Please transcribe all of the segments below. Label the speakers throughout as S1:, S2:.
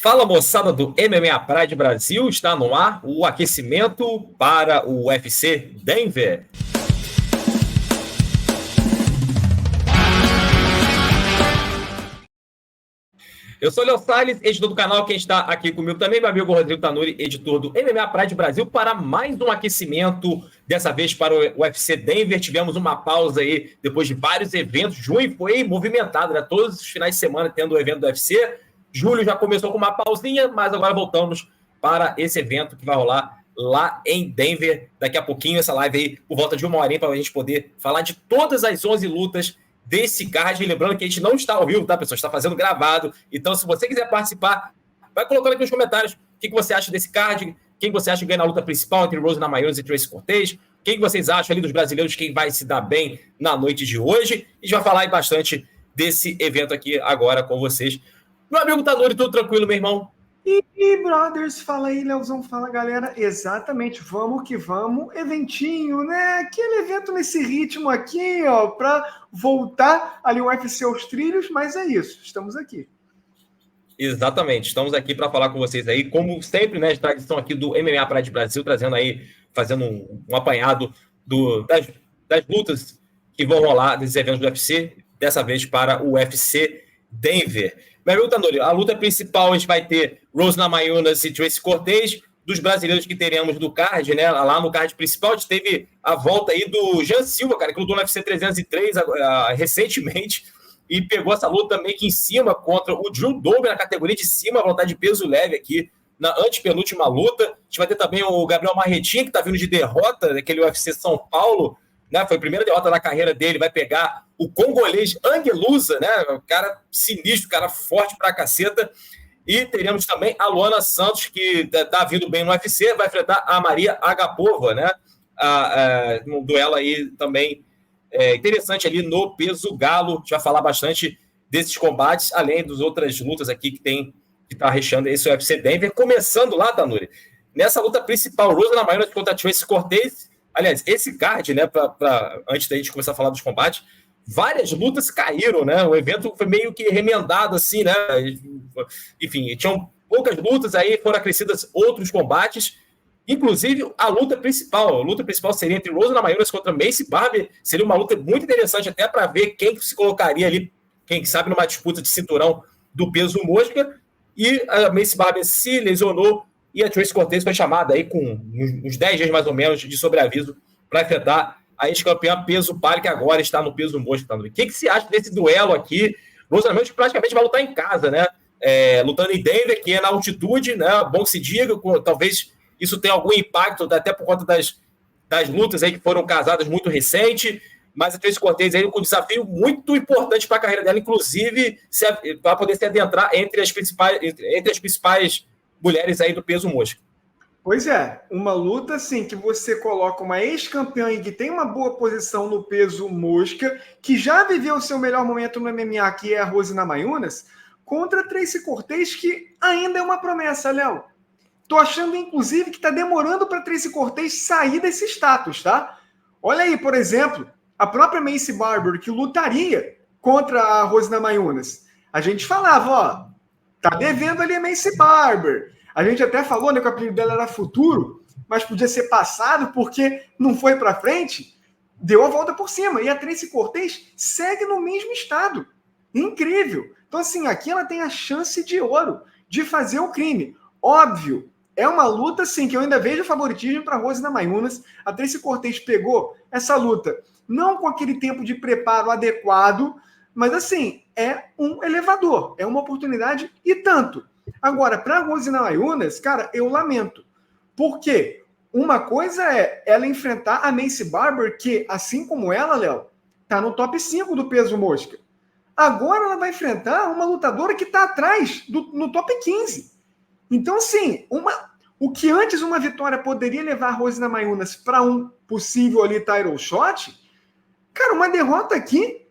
S1: Fala, moçada do MMA Pride Brasil, está no ar o aquecimento para o UFC Denver. Eu sou o Léo Salles, editor do canal. Quem está aqui comigo também, meu amigo Rodrigo Tanuri, editor do MMA Pride Brasil, para mais um aquecimento, dessa vez para o UFC Denver. Tivemos uma pausa aí, depois de vários eventos. Junho foi movimentado, né? Todos os finais de semana tendo o evento do UFC. Julho já começou com uma pausinha, mas agora voltamos para esse evento que vai rolar lá em Denver. Daqui a pouquinho, essa live aí, por volta de uma horinha, para a gente poder falar de todas as 11 lutas desse card. Lembrando que a gente não está ao vivo, tá, pessoal? Está fazendo gravado. Então, se você quiser participar, vai colocando aqui nos comentários o que você acha desse card, quem você acha que ganha na luta principal entre Rose Namajunas e Tracy Cortez, quem vocês acham ali dos brasileiros, quem vai se dar bem na noite de hoje. E a gente vai falar aí bastante desse evento aqui agora com vocês. Meu amigo Tanuri, tudo tranquilo, meu irmão?
S2: E brothers, fala aí, Leozão, fala galera, exatamente, vamos que vamos, eventinho, né, aquele evento nesse ritmo aqui, ó, para voltar ali o UFC aos trilhos, mas é isso, estamos aqui.
S1: Exatamente, estamos aqui para falar com vocês aí, como sempre, né, de tradição aqui do MMA Pride Brasil, trazendo aí, fazendo um apanhado das lutas que vão rolar desses eventos do UFC, dessa vez para o UFC Denver. Meu amigo Tanuri, a luta principal a gente vai ter Rose Namajunas e Tracy Cortez. Dos brasileiros que teremos do card, né? Lá no card principal, a gente teve a volta aí do Jean Silva, cara, que lutou no UFC 303 recentemente e pegou essa luta meio que em cima contra o Drew Dober na categoria de cima, a vontade de peso leve aqui na antepenúltima luta. A gente vai ter também o Gabriel Marretinha, que tá vindo de derrota daquele UFC São Paulo, né? Foi a primeira derrota na carreira dele, vai pegar o congolês Anguelusa, né? O cara sinistro, cara forte pra caceta. E teremos também a Luana Santos, que tá vindo bem no UFC, vai enfrentar a Maria Agapova, né? Um duelo aí também interessante ali no peso galo. A gente vai falar bastante desses combates, além das outras lutas aqui que tá recheando esse UFC Denver. Começando lá, Tanuri, nessa luta principal, Rose Namajunas contra Tracy Cortez. Aliás, esse card, né, antes da gente começar a falar dos combates, várias lutas caíram, né? O evento foi meio que remendado, assim, né? Enfim, tinham poucas lutas, aí foram acrescidas outros combates, inclusive a luta principal. A luta principal seria entre Rose Namajunas contra Maycee Barber. Seria uma luta muito interessante até para ver quem se colocaria ali, quem sabe, numa disputa de cinturão do peso mosca. E a Maycee Barber se lesionou e a Tracy Cortez foi chamada aí com uns 10 dias mais ou menos de sobreaviso para enfrentar a ex-campeã peso palha, que agora está no peso mosca. O que você acha desse duelo aqui? Rose Namajunas praticamente vai lutar em casa, né? Lutando em Denver, que é na altitude, né? Bom que se diga, talvez isso tenha algum impacto, até por conta das lutas aí que foram casadas muito recente, mas a Tracy Cortez aí com um desafio muito importante para a carreira dela, inclusive para poder se adentrar entre as principais mulheres aí do peso mosca.
S2: Pois é, uma luta assim que você coloca uma ex-campeã e que tem uma boa posição no peso mosca, que já viveu o seu melhor momento no MMA, que é a Rose Namajunas, contra a Tracy Cortez, que ainda é uma promessa, Léo. Tô achando, inclusive, que tá demorando para Tracy Cortez sair desse status, tá? Olha aí, por exemplo, a própria Maycee Barber, que lutaria contra a Rose Namajunas. A gente falava, ó, tá devendo ali a Maycee Barber. A gente até falou, né, que o apelido dela era Futuro, mas podia ser passado porque não foi para frente, deu a volta por cima. E a Tracy Cortez segue no mesmo estado. Incrível. Então, assim, aqui ela tem a chance de ouro de fazer o crime. Óbvio, é uma luta, assim, que eu ainda vejo favoritismo para Rose Namajunas. A Tracy Cortez pegou essa luta não com aquele tempo de preparo adequado, mas, assim, é um elevador, é uma oportunidade e tanto. Agora, para a Rose Namajunas, cara, eu lamento. Por quê? Uma coisa é ela enfrentar a Maycee Barber, que, assim como ela, Léo, tá no top 5 do peso mosca. Agora ela vai enfrentar uma lutadora que está atrás, no top 15. Então, assim, o que antes uma vitória poderia levar a Rose Namajunas para um possível ali title shot, cara, uma derrota aqui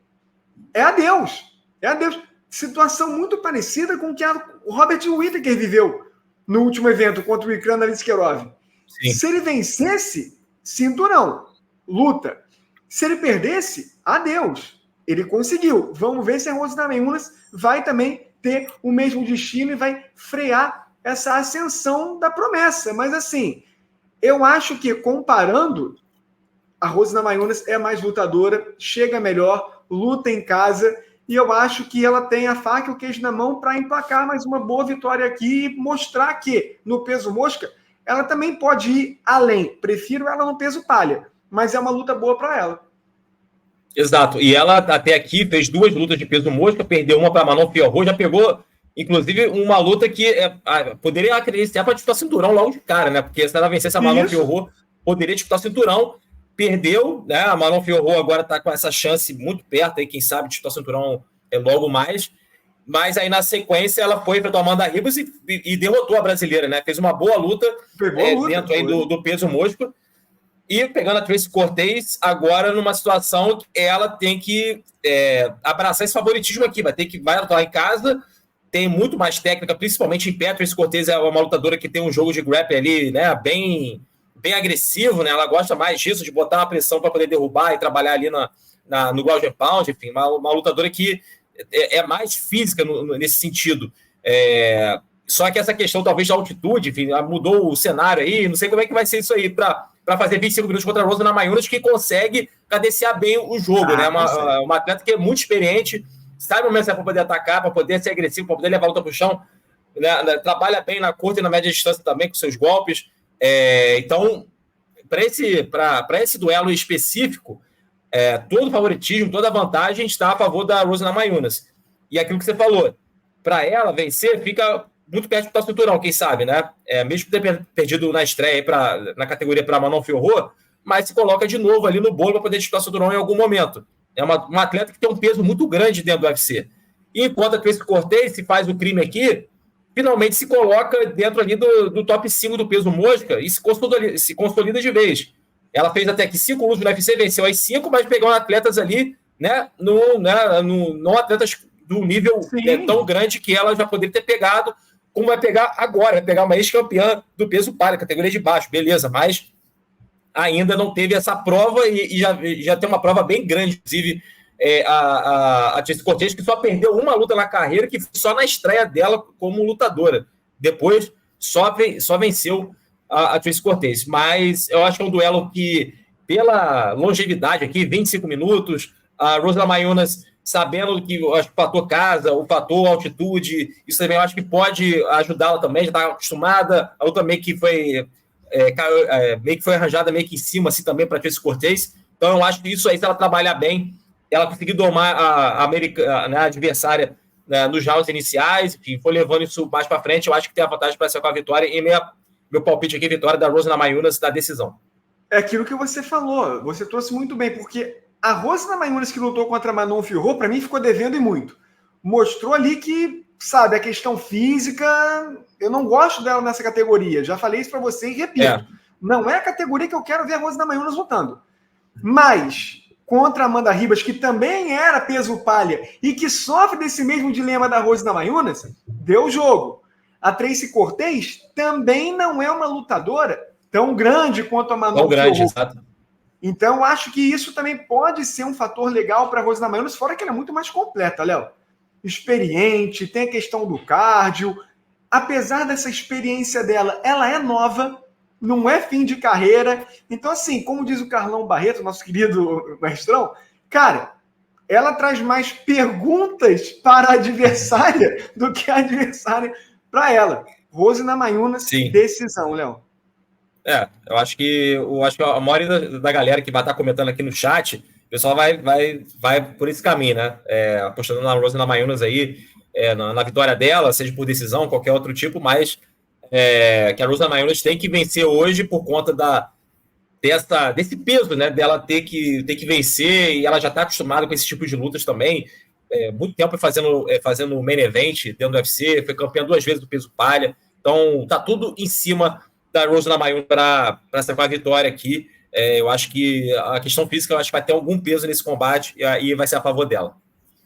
S2: é adeus. É adeus. Situação muito parecida com o que o Robert Whittaker viveu no último evento contra o Ikran Aliskerov. Se ele vencesse, cinturão, luta. Se ele perdesse, adeus. Ele conseguiu. Vamos ver se a Rose Namajunas vai também ter o mesmo destino e vai frear essa ascensão da promessa. Mas, assim, eu acho que, comparando, a Rose Namajunas é mais lutadora, chega melhor, luta em casa, e eu acho que ela tem a faca e o queijo na mão para emplacar mais uma boa vitória aqui e mostrar que, no peso mosca, ela também pode ir além. Prefiro ela no peso palha, mas é uma luta boa para ela.
S1: Exato. E ela, até aqui, fez 2 lutas de peso mosca, perdeu uma para Manon Fiorot, já pegou, inclusive, uma luta que poderia acreditar para disputar cinturão logo de cara, né? Porque se ela vencesse a Manon Fiorot, poderia disputar cinturão. Perdeu, né? A Manon Fiorot agora está com essa chance muito perto, aí, quem sabe, disputar cinturão logo mais. Mas aí, na sequência, ela foi para a Amanda Ribas e derrotou a brasileira, né? Fez uma boa luta, dentro aí do peso mosca. E pegando a Tracy Cortez, agora numa situação que ela tem que abraçar esse favoritismo aqui. Vai lutar em casa, tem muito mais técnica, principalmente em pé. A Tracy Cortez é uma lutadora que tem um jogo de grappling ali, né? Bem agressivo, né? Ela gosta mais disso, de botar uma pressão para poder derrubar e trabalhar ali no ground and pound, enfim, uma lutadora que é mais física nesse sentido. Só que essa questão, talvez, da altitude, enfim, mudou o cenário aí, não sei como é que vai ser isso aí para fazer 25 minutos contra a Rose Namajunas, que consegue cadenciar bem o jogo, né? Uma atleta que é muito experiente, sabe o momento para poder atacar, para poder ser agressivo, para poder levar a luta para o chão, né? Trabalha bem na curta e na média distância também com seus golpes. Então, para esse duelo específico, todo o favoritismo, toda a vantagem está a favor da Rose Namajunas. E aquilo que você falou, para ela vencer, fica muito perto do cinturão, quem sabe, né? Mesmo ter perdido na estreia na categoria para Manon Fiorot, mas se coloca de novo ali no bolo para poder disputar o cinturão em algum momento. É uma atleta que tem um peso muito grande dentro do UFC. E enquanto a Tracy Cortez se faz o crime aqui, finalmente se coloca dentro ali do top 5 do peso mosca e se consolida de vez. Ela fez até aqui 5 lutas no UFC, venceu as 5, mas pegou atletas ali, né, não atletas do nível tão grande que ela já poderia ter pegado, como vai pegar agora, vai pegar uma ex-campeã do peso palha, categoria de baixo, beleza, mas ainda não teve essa prova e já tem uma prova bem grande, inclusive a Tracy Cortez, que só perdeu uma luta na carreira, que foi só na estreia dela como lutadora. Depois só venceu a Tracy Cortez. Mas eu acho que é um duelo que, pela longevidade aqui, 25 minutos, a Rose Namajunas, sabendo que o fator casa, o fator altitude, isso também eu acho que pode ajudá-la também, já está acostumada. A luta meio que foi arranjada meio que em cima, assim, também para a Tracy Cortez. Então eu acho que isso aí, se ela trabalhar bem, ela conseguiu domar a adversária, né, nos rounds iniciais, enfim, foi levando isso mais para frente. Eu acho que tem a vantagem para ser com a vitória. E meu palpite aqui, vitória da Rose Namajunas da decisão.
S2: É aquilo que você falou, você trouxe muito bem, porque a Rose Namajunas que lutou contra a Manon Fiorot, para mim, ficou devendo e muito. Mostrou ali que, sabe, a questão física, eu não gosto dela nessa categoria. Já falei isso para você e repito. Não é a categoria que eu quero ver a Rose Namajunas lutando. Mas contra a Amanda Ribas, que também era peso palha e que sofre desse mesmo dilema da Rose Namajunas, deu jogo. A Tracy Cortez também não é uma lutadora tão grande quanto a Manon Fiorot. Exato. Então, acho que isso também pode ser um fator legal para a Rose Namajunas, fora que ela é muito mais completa, Léo. Experiente, tem a questão do cardio. Apesar dessa experiência dela, ela é nova, não é fim de carreira. Então, assim, como diz o Carlão Barreto, nosso querido mestrão, cara, ela traz mais perguntas para a adversária do que a adversária para ela. Rose Namajunas, decisão, Léo.
S1: Eu acho que a maioria da galera que vai estar comentando aqui no chat, o pessoal vai por esse caminho, né? Apostando na Rose Namajunas aí, na vitória dela, seja por decisão, qualquer outro tipo, mas que a Rose Namajunas tem que vencer hoje por conta desse peso, né? Dela ter que vencer, e ela já está acostumada com esse tipo de lutas também. Muito tempo fazendo main event dentro do UFC, foi campeã 2 vezes do peso palha, então tá tudo em cima da Rose Namajunas para essa vitória aqui. Eu acho que a questão física, eu acho que vai ter algum peso nesse combate e vai ser a favor dela.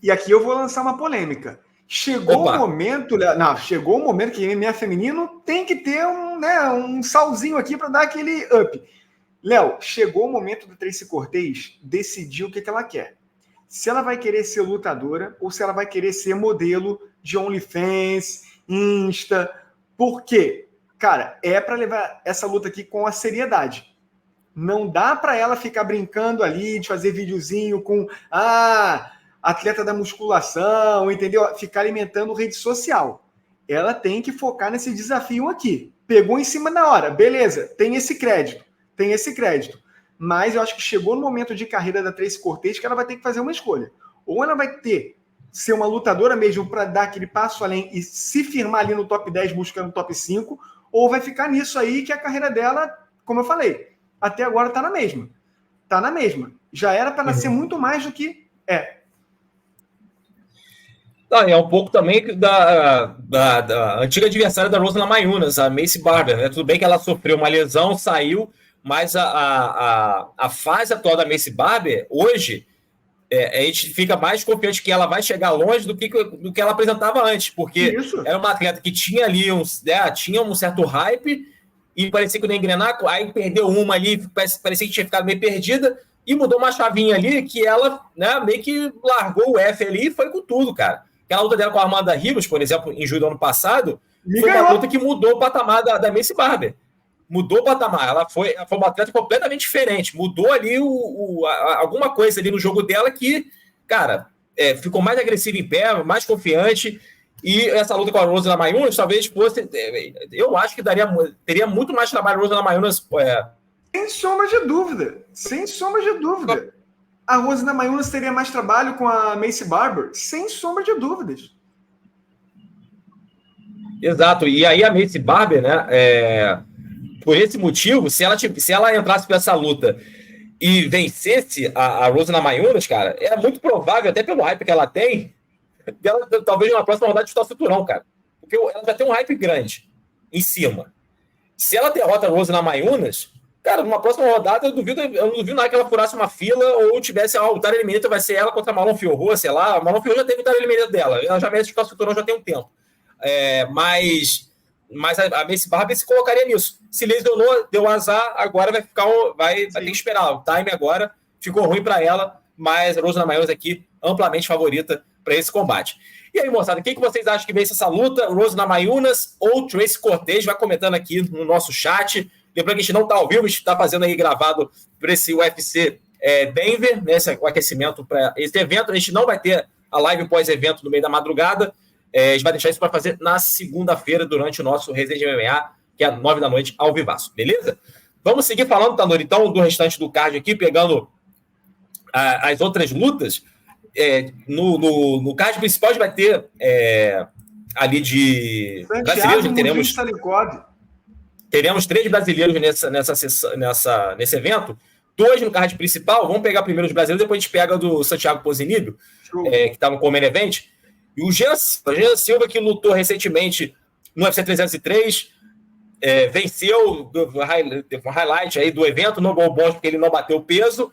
S2: E aqui eu vou lançar uma polêmica. Chegou o momento que o MMA feminino tem que ter um salzinho aqui para dar aquele up. Léo, chegou o momento do Tracy Cortez decidir o que ela quer. se ela vai querer ser lutadora ou se ela vai querer ser modelo de OnlyFans, Insta. Por quê? Cara, é para levar essa luta aqui com a seriedade. Não dá para ela ficar brincando ali, de fazer videozinho com atleta da musculação, entendeu? Ficar alimentando rede social. Ela tem que focar nesse desafio aqui. Pegou em cima da hora, beleza, tem esse crédito. Mas eu acho que chegou no momento de carreira da Tracy Cortez que ela vai ter que fazer uma escolha. Ou ela vai ser uma lutadora mesmo para dar aquele passo além e se firmar ali no top 10 buscando o top 5, ou vai ficar nisso aí que a carreira dela, como eu falei, até agora tá na mesma. Já era para ela ser muito mais do que é.
S1: É um pouco também da antiga adversária da Rose Namajunas, a Maycee Barber, né? Tudo bem que ela sofreu uma lesão, saiu, mas a fase atual da Maycee Barber, hoje, a gente fica mais confiante que ela vai chegar longe do que ela apresentava antes, porque era uma atleta que tinha ali tinha um certo hype e parecia que não ia engrenar, aí perdeu uma ali, parecia que tinha ficado meio perdida, e mudou uma chavinha ali que ela, né, meio que largou o F ali e foi com tudo, cara. Aquela luta dela com a Amanda Ribas, por exemplo, em julho do ano passado, foi uma luta que mudou o patamar da Maycee Barber. Mudou o patamar. Ela foi uma atleta completamente diferente. Mudou ali alguma coisa ali no jogo dela que, cara, ficou mais agressiva em pé, mais confiante. E essa luta com a Rose Namajunas talvez fosse... Eu acho que teria muito mais trabalho a Rose Namajunas.
S2: Sem sombra de dúvida. A Rose Namajunas teria mais trabalho com a Maycee Barber, sem sombra de dúvidas.
S1: Exato. E aí a Maycee Barber, né, por esse motivo, se ela entrasse para essa luta e vencesse a Rose Namajunas, cara, é muito provável, até pelo hype que ela tem, dela talvez na próxima rodada disputar o cinturão, cara. Porque ela já tem um hype grande em cima. Se ela derrota a Rose Namajunas, cara, numa próxima rodada, eu não duvido nada que ela furasse uma fila ou tivesse o Tara Eliminator, vai ser ela contra a Marlon Fiorot, sei lá. A Marlon Fiorot já teve o Tara Eliminator dela. Ela já merece disputar o cinturão já tem um tempo. Mas a Maycee Barber se colocaria nisso. Se lesionou, deu azar, agora vai ter que esperar. O time agora ficou ruim para ela, mas a Rose Namajunas aqui amplamente favorita para esse combate. E aí, moçada, quem que vocês acham que vence essa luta? Rose Namajunas ou Tracy Cortez? Vai comentando aqui no nosso chat. Lembrando que a gente não está ao vivo, a gente está fazendo aí gravado para esse UFC Denver, né, o aquecimento para esse evento. A gente não vai ter a live pós-evento no meio da madrugada. A gente vai deixar isso para fazer na segunda-feira, durante o nosso Resenha de MMA, que é às 9 da noite, ao vivaço, beleza? Vamos seguir falando, Tanuri, então, do restante do card aqui, pegando as outras lutas. No card principal, a gente vai ter ali de brasileiros, teremos 3 brasileiros nesse evento, 2 no card principal. Vamos pegar primeiro os brasileiros, depois a gente pega do Santiago Ponzinibbio, que estava com o main event. E o Jean Silva, que lutou recentemente no UFC 303, venceu o highlight aí do evento, no gol bom porque ele não bateu o peso,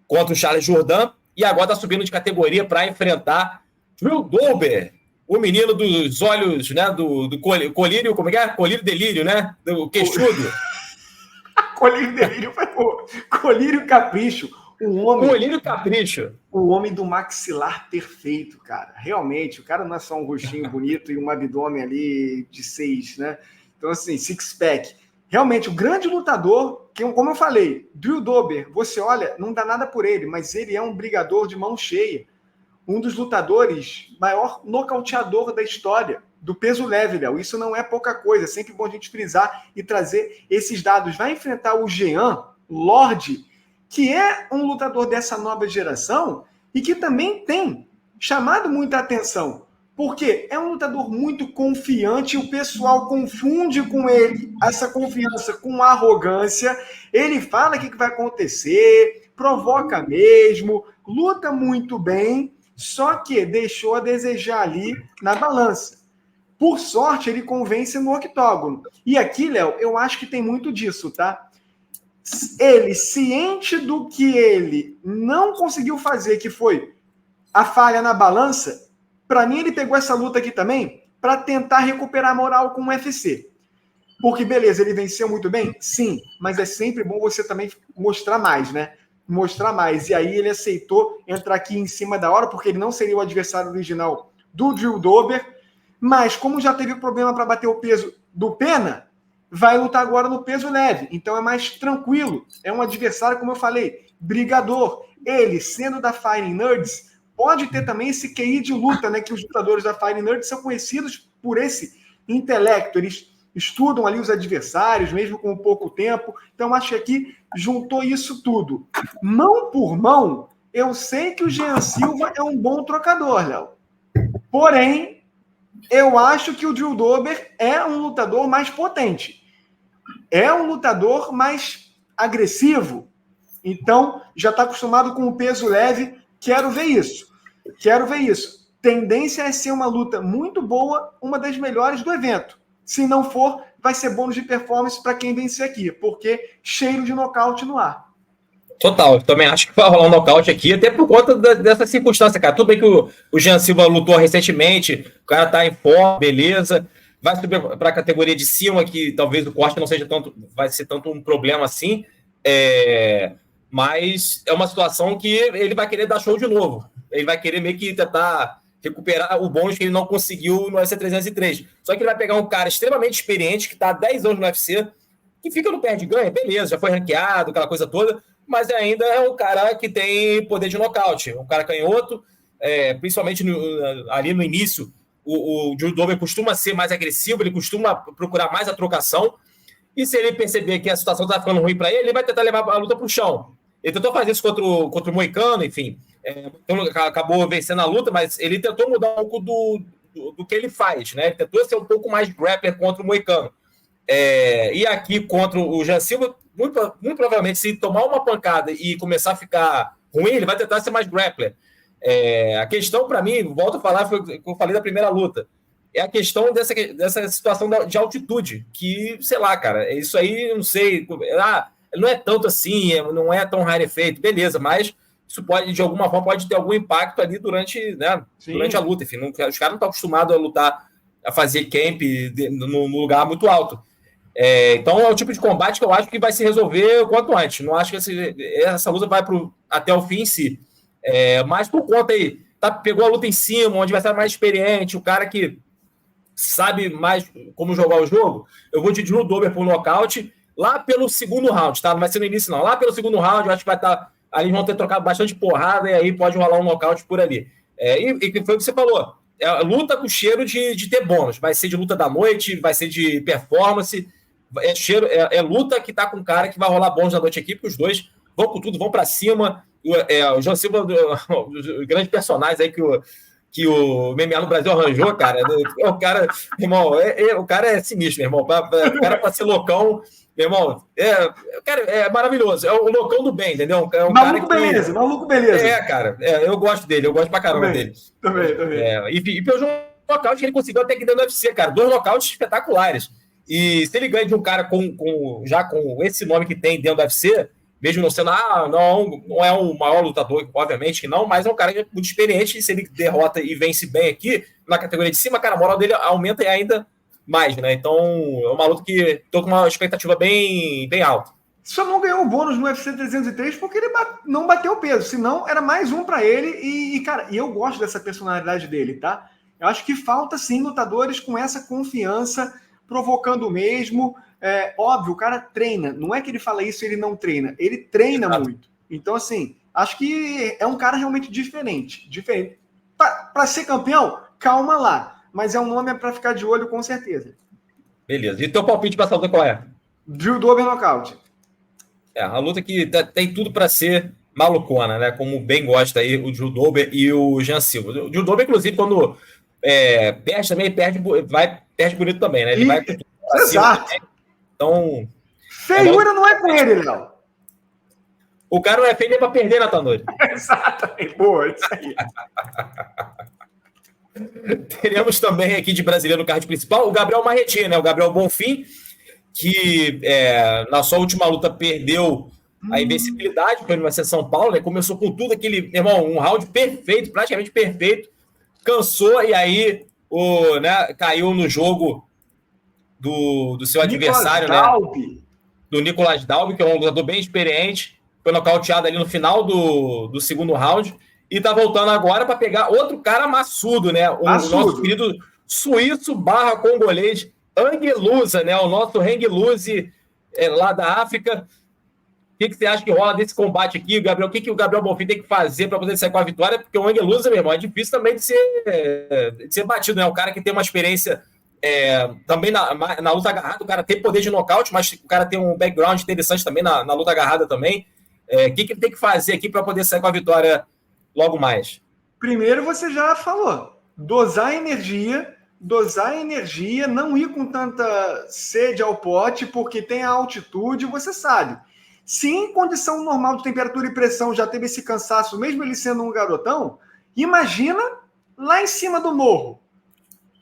S1: contra o Charles Jourdain, e agora está subindo de categoria para enfrentar Drew Dober, o menino dos olhos, né, do colírio, como é que é? Colírio delírio, né? Do queixudo.
S2: Colírio delírio foi colírio capricho.
S1: Colírio capricho.
S2: O homem do maxilar perfeito, cara. Realmente, o cara não é só um rostinho bonito e um abdômen ali de 6, né? Então, assim, six-pack. Realmente, o grande lutador, que, como eu falei, Drew Dober, você olha, não dá nada por ele, mas ele é um brigador de mão cheia. Um dos lutadores, maior nocauteador da história, do peso leve, Léo. Isso não é pouca coisa, é sempre bom a gente frisar e trazer esses dados. Vai enfrentar o Jean Lorde, que é um lutador dessa nova geração e que também tem chamado muita atenção, porque é um lutador muito confiante e o pessoal confunde com ele essa confiança com arrogância. Ele fala o que vai acontecer, provoca mesmo, luta muito bem, só que deixou a desejar ali na balança. Por sorte, ele convence no octógono. E aqui, Léo, eu acho que tem muito disso, tá? Ele, ciente do que ele não conseguiu fazer, que foi a falha na balança, para mim ele pegou essa luta aqui também para tentar recuperar a moral com o UFC. Porque, beleza, ele venceu muito bem? Sim, mas é sempre bom você também mostrar mais, né? mostrar mais. E aí ele aceitou entrar aqui em cima da hora, porque ele não seria o adversário original do Drew Dober, mas como já teve problema para bater o peso do Pena, vai lutar agora no peso leve, então é mais tranquilo, é um adversário, como eu falei, brigador. Ele, sendo da Fighting Nerds, pode ter também esse QI de luta, né, que os lutadores da Fighting Nerds são conhecidos por esse intelecto, eles estudam ali os adversários, mesmo com pouco tempo, então acho que aqui juntou isso tudo. Mão por mão, eu sei que o Jean Silva é um bom trocador, Léo. Porém, eu acho que o Drew Dober é um lutador mais potente. É um lutador mais agressivo. Então, já está acostumado com o peso leve. Quero ver isso. Tendência é ser uma luta muito boa, uma das melhores do evento. Se não for, vai ser bônus de performance para quem vencer aqui, porque cheiro de nocaute no ar.
S1: Total, eu também acho que vai rolar um nocaute aqui, até por conta dessa circunstância, cara. Tudo bem que o Jean Silva lutou recentemente, o cara tá em forma, beleza. Vai subir para a categoria de cima, que talvez o corte não seja tanto, vai ser tanto um problema assim. Mas é uma situação que ele vai querer dar show de novo. Ele vai querer meio que tentar recuperar o bônus que ele não conseguiu no UFC 303. Só que ele vai pegar um cara extremamente experiente, que está há 10 anos no UFC, que fica no perde-ganha, beleza, já foi ranqueado, aquela coisa toda, mas ainda é um cara que tem poder de nocaute, um cara canhoto, principalmente ali no início, o Drew Dober costuma ser mais agressivo, ele costuma procurar mais a trocação, e se ele perceber que a situação está ficando ruim para ele, ele vai tentar levar a luta para o chão. Ele tentou fazer isso contra o Moicano, enfim, então acabou vencendo a luta, mas ele tentou mudar um pouco do que ele faz, né? Ele tentou ser um pouco mais grappler contra o Moicano. E aqui contra o Jean Silva, muito provavelmente, se tomar uma pancada e começar a ficar ruim, ele vai tentar ser mais grappler. A questão, para mim, volto a falar, foi o que eu falei da primeira luta, é a questão dessa situação de altitude, que, sei lá, cara, isso aí, não sei, não é tanto assim, não é tão rarefeito, beleza, mas isso pode, de alguma forma, pode ter algum impacto ali durante a luta, enfim, os caras não estão acostumados a lutar, a fazer camp no lugar muito alto. Então é o tipo de combate que eu acho que vai se resolver o quanto antes. Não acho que essa luta vai até o fim em si. Mas por conta aí, pegou a luta em cima, um adversário mais experiente, o cara que sabe mais como jogar o jogo, eu vou de Drew Dober por nocaute lá pelo segundo round, tá? Não vai ser no início, não. Lá pelo segundo round, eu acho que vai estar. Ali vão ter trocado bastante porrada e aí pode rolar um nocaute por ali. E foi o que você falou. Luta com cheiro de ter bônus. Vai ser de luta da noite, vai ser de performance. Luta que tá com cara que vai rolar bônus da noite aqui, porque os dois vão com tudo, vão para cima. O João Silva, o grande personagem aí que o MMA no Brasil arranjou, cara. O cara, irmão, o cara é sinistro, meu irmão. O cara para ser loucão, meu irmão, o cara é maravilhoso. É o loucão do bem, entendeu?
S2: Maluco beleza.
S1: Cara, eu gosto dele, eu gosto pra caramba dele.
S2: Também.
S1: E pelo nocaute que ele conseguiu até aqui dentro do UFC, cara. 2 nocautes espetaculares. E se ele ganha de um cara já com esse nome que tem dentro do UFC, mesmo não sendo, não é o maior lutador, obviamente que não, mas é um cara muito experiente, e se ele derrota e vence bem aqui, na categoria de cima, cara, a moral dele aumenta ainda mais, né? Então, é uma luta que tô com uma expectativa bem, bem alta.
S2: Só não ganhou o bônus no UFC 303 porque ele não bateu o peso, senão era mais um para ele, e, cara, eu gosto dessa personalidade dele, tá? Eu acho que falta, sim, lutadores com essa confiança, provocando mesmo. Óbvio, o cara treina. Não é que ele fala isso e ele não treina. Ele treina muito. Então, assim, acho que é um cara realmente diferente. Para ser campeão, calma lá. Mas é um nome para ficar de olho, com certeza.
S1: Beleza. E teu palpite para essa luta qual é?
S2: Drew Dober nocaute.
S1: A luta que tem tudo para ser malucona, né? Como bem gosta aí o Drew Dober e o Jean Silva. O Drew Dober, inclusive, quando perde também, perde bonito também, né? Ele vai com tudo pra cima também. Então.
S2: Feiura não é com ele, Léo.
S1: O cara não é feio nem para perder, Natanori.
S2: Exatamente. Boa, isso aí.
S1: Teremos também aqui de brasileiro no card principal o Gabriel Marretinha, né? O Gabriel Bonfim, que na sua última luta perdeu a invencibilidade para o Universidade de São Paulo, né? Começou com tudo aquele, irmão, um round perfeito, praticamente perfeito, cansou e aí caiu no jogo do seu adversário, né? Do Nicolas Dalby, que é um lutador bem experiente. foi nocauteado ali no final do segundo round, e tá voltando agora para pegar outro cara maçudo, né? O nosso querido suíço barra congolês, Anguelusa, né? O nosso Hengluze lá da África. O que você acha que rola desse combate aqui, Gabriel? O que o Gabriel Bonfim tem que fazer para poder sair com a vitória? Porque o Anguelusa, meu irmão, é difícil também de ser batido, né? O cara que tem uma experiência também na luta agarrada, o cara tem poder de nocaute, mas o cara tem um background interessante também na luta agarrada também. O que ele tem que fazer aqui para poder sair com a vitória logo mais?
S2: Primeiro, você já falou, dosar energia, não ir com tanta sede ao pote, porque tem a altitude, você sabe. Se em condição normal de temperatura e pressão já teve esse cansaço, mesmo ele sendo um garotão, imagina lá em cima do morro.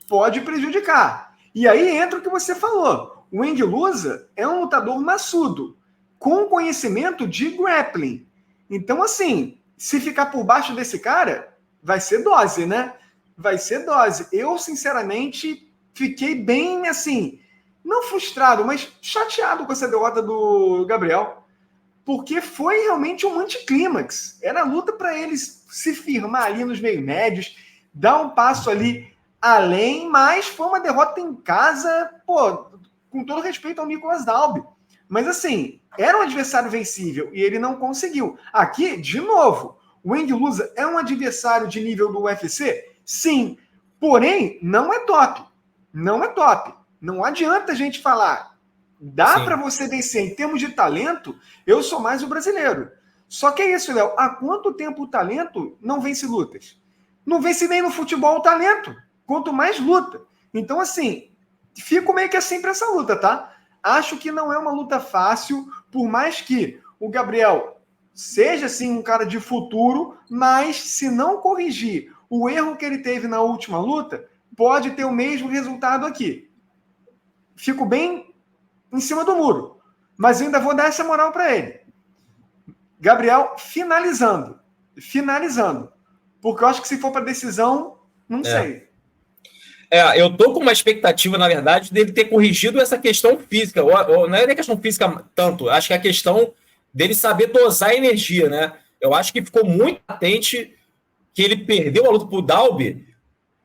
S2: Pode prejudicar. E aí entra o que você falou. O Anguelusa é um lutador maçudo, com conhecimento de grappling. Então, assim, se ficar por baixo desse cara, vai ser dose, né? Vai ser dose. Eu, sinceramente, fiquei bem, assim, não frustrado, mas chateado com essa derrota do Gabriel. Porque foi realmente um anticlímax. Era luta para eles se firmar ali nos meio médios, dar um passo ali além, mas foi uma derrota em casa, pô, com todo respeito ao Nicolas Dalby. Mas assim, era um adversário vencível e ele não conseguiu. Aqui, de novo, o Anguelusa é um adversário de nível do UFC? Sim. Porém, não é top. Não é top. Não adianta a gente falar... Dá para você vencer em termos de talento, eu sou mais o brasileiro. Só que é isso, Léo. Há quanto tempo o talento não vence lutas? Não vence nem no futebol o talento. Quanto mais luta. Então, assim, fico meio que assim para essa luta, tá? Acho que não é uma luta fácil, por mais que o Gabriel seja, assim, um cara de futuro, mas se não corrigir o erro que ele teve na última luta, pode ter o mesmo resultado aqui. Fico bem em cima do muro. Mas eu ainda vou dar essa moral para ele. Gabriel, finalizando. Porque eu acho que se for para decisão, não sei.
S1: Eu tô com uma expectativa, na verdade, dele ter corrigido essa questão física. Não é nem questão física tanto. Acho que é a questão dele saber dosar a energia, né? Eu acho que ficou muito patente que ele perdeu a luta pro Dalby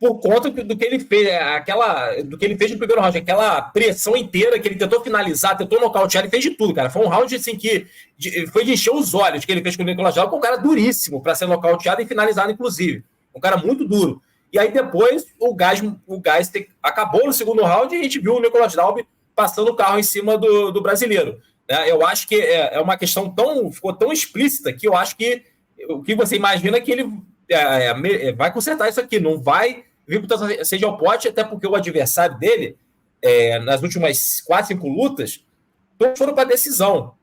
S1: por conta do que ele fez, do que ele fez no primeiro round, aquela pressão inteira que ele tentou finalizar, tentou nocautear, ele fez de tudo, cara. Foi um round assim que foi de encher os olhos que ele fez com o Nicolas Dalby, com um cara duríssimo para ser nocauteado e finalizado, inclusive. Um cara muito duro. E aí depois o gás acabou no segundo round e a gente viu o Nicolas Dalby passando o carro em cima do brasileiro. Eu acho que é uma questão ficou tão explícita que eu acho que o que você imagina é que ele vai consertar isso aqui, não vai vir com tanta sede ao pote, até porque o adversário dele, nas últimas 4, 5 lutas, todos foram para decisão.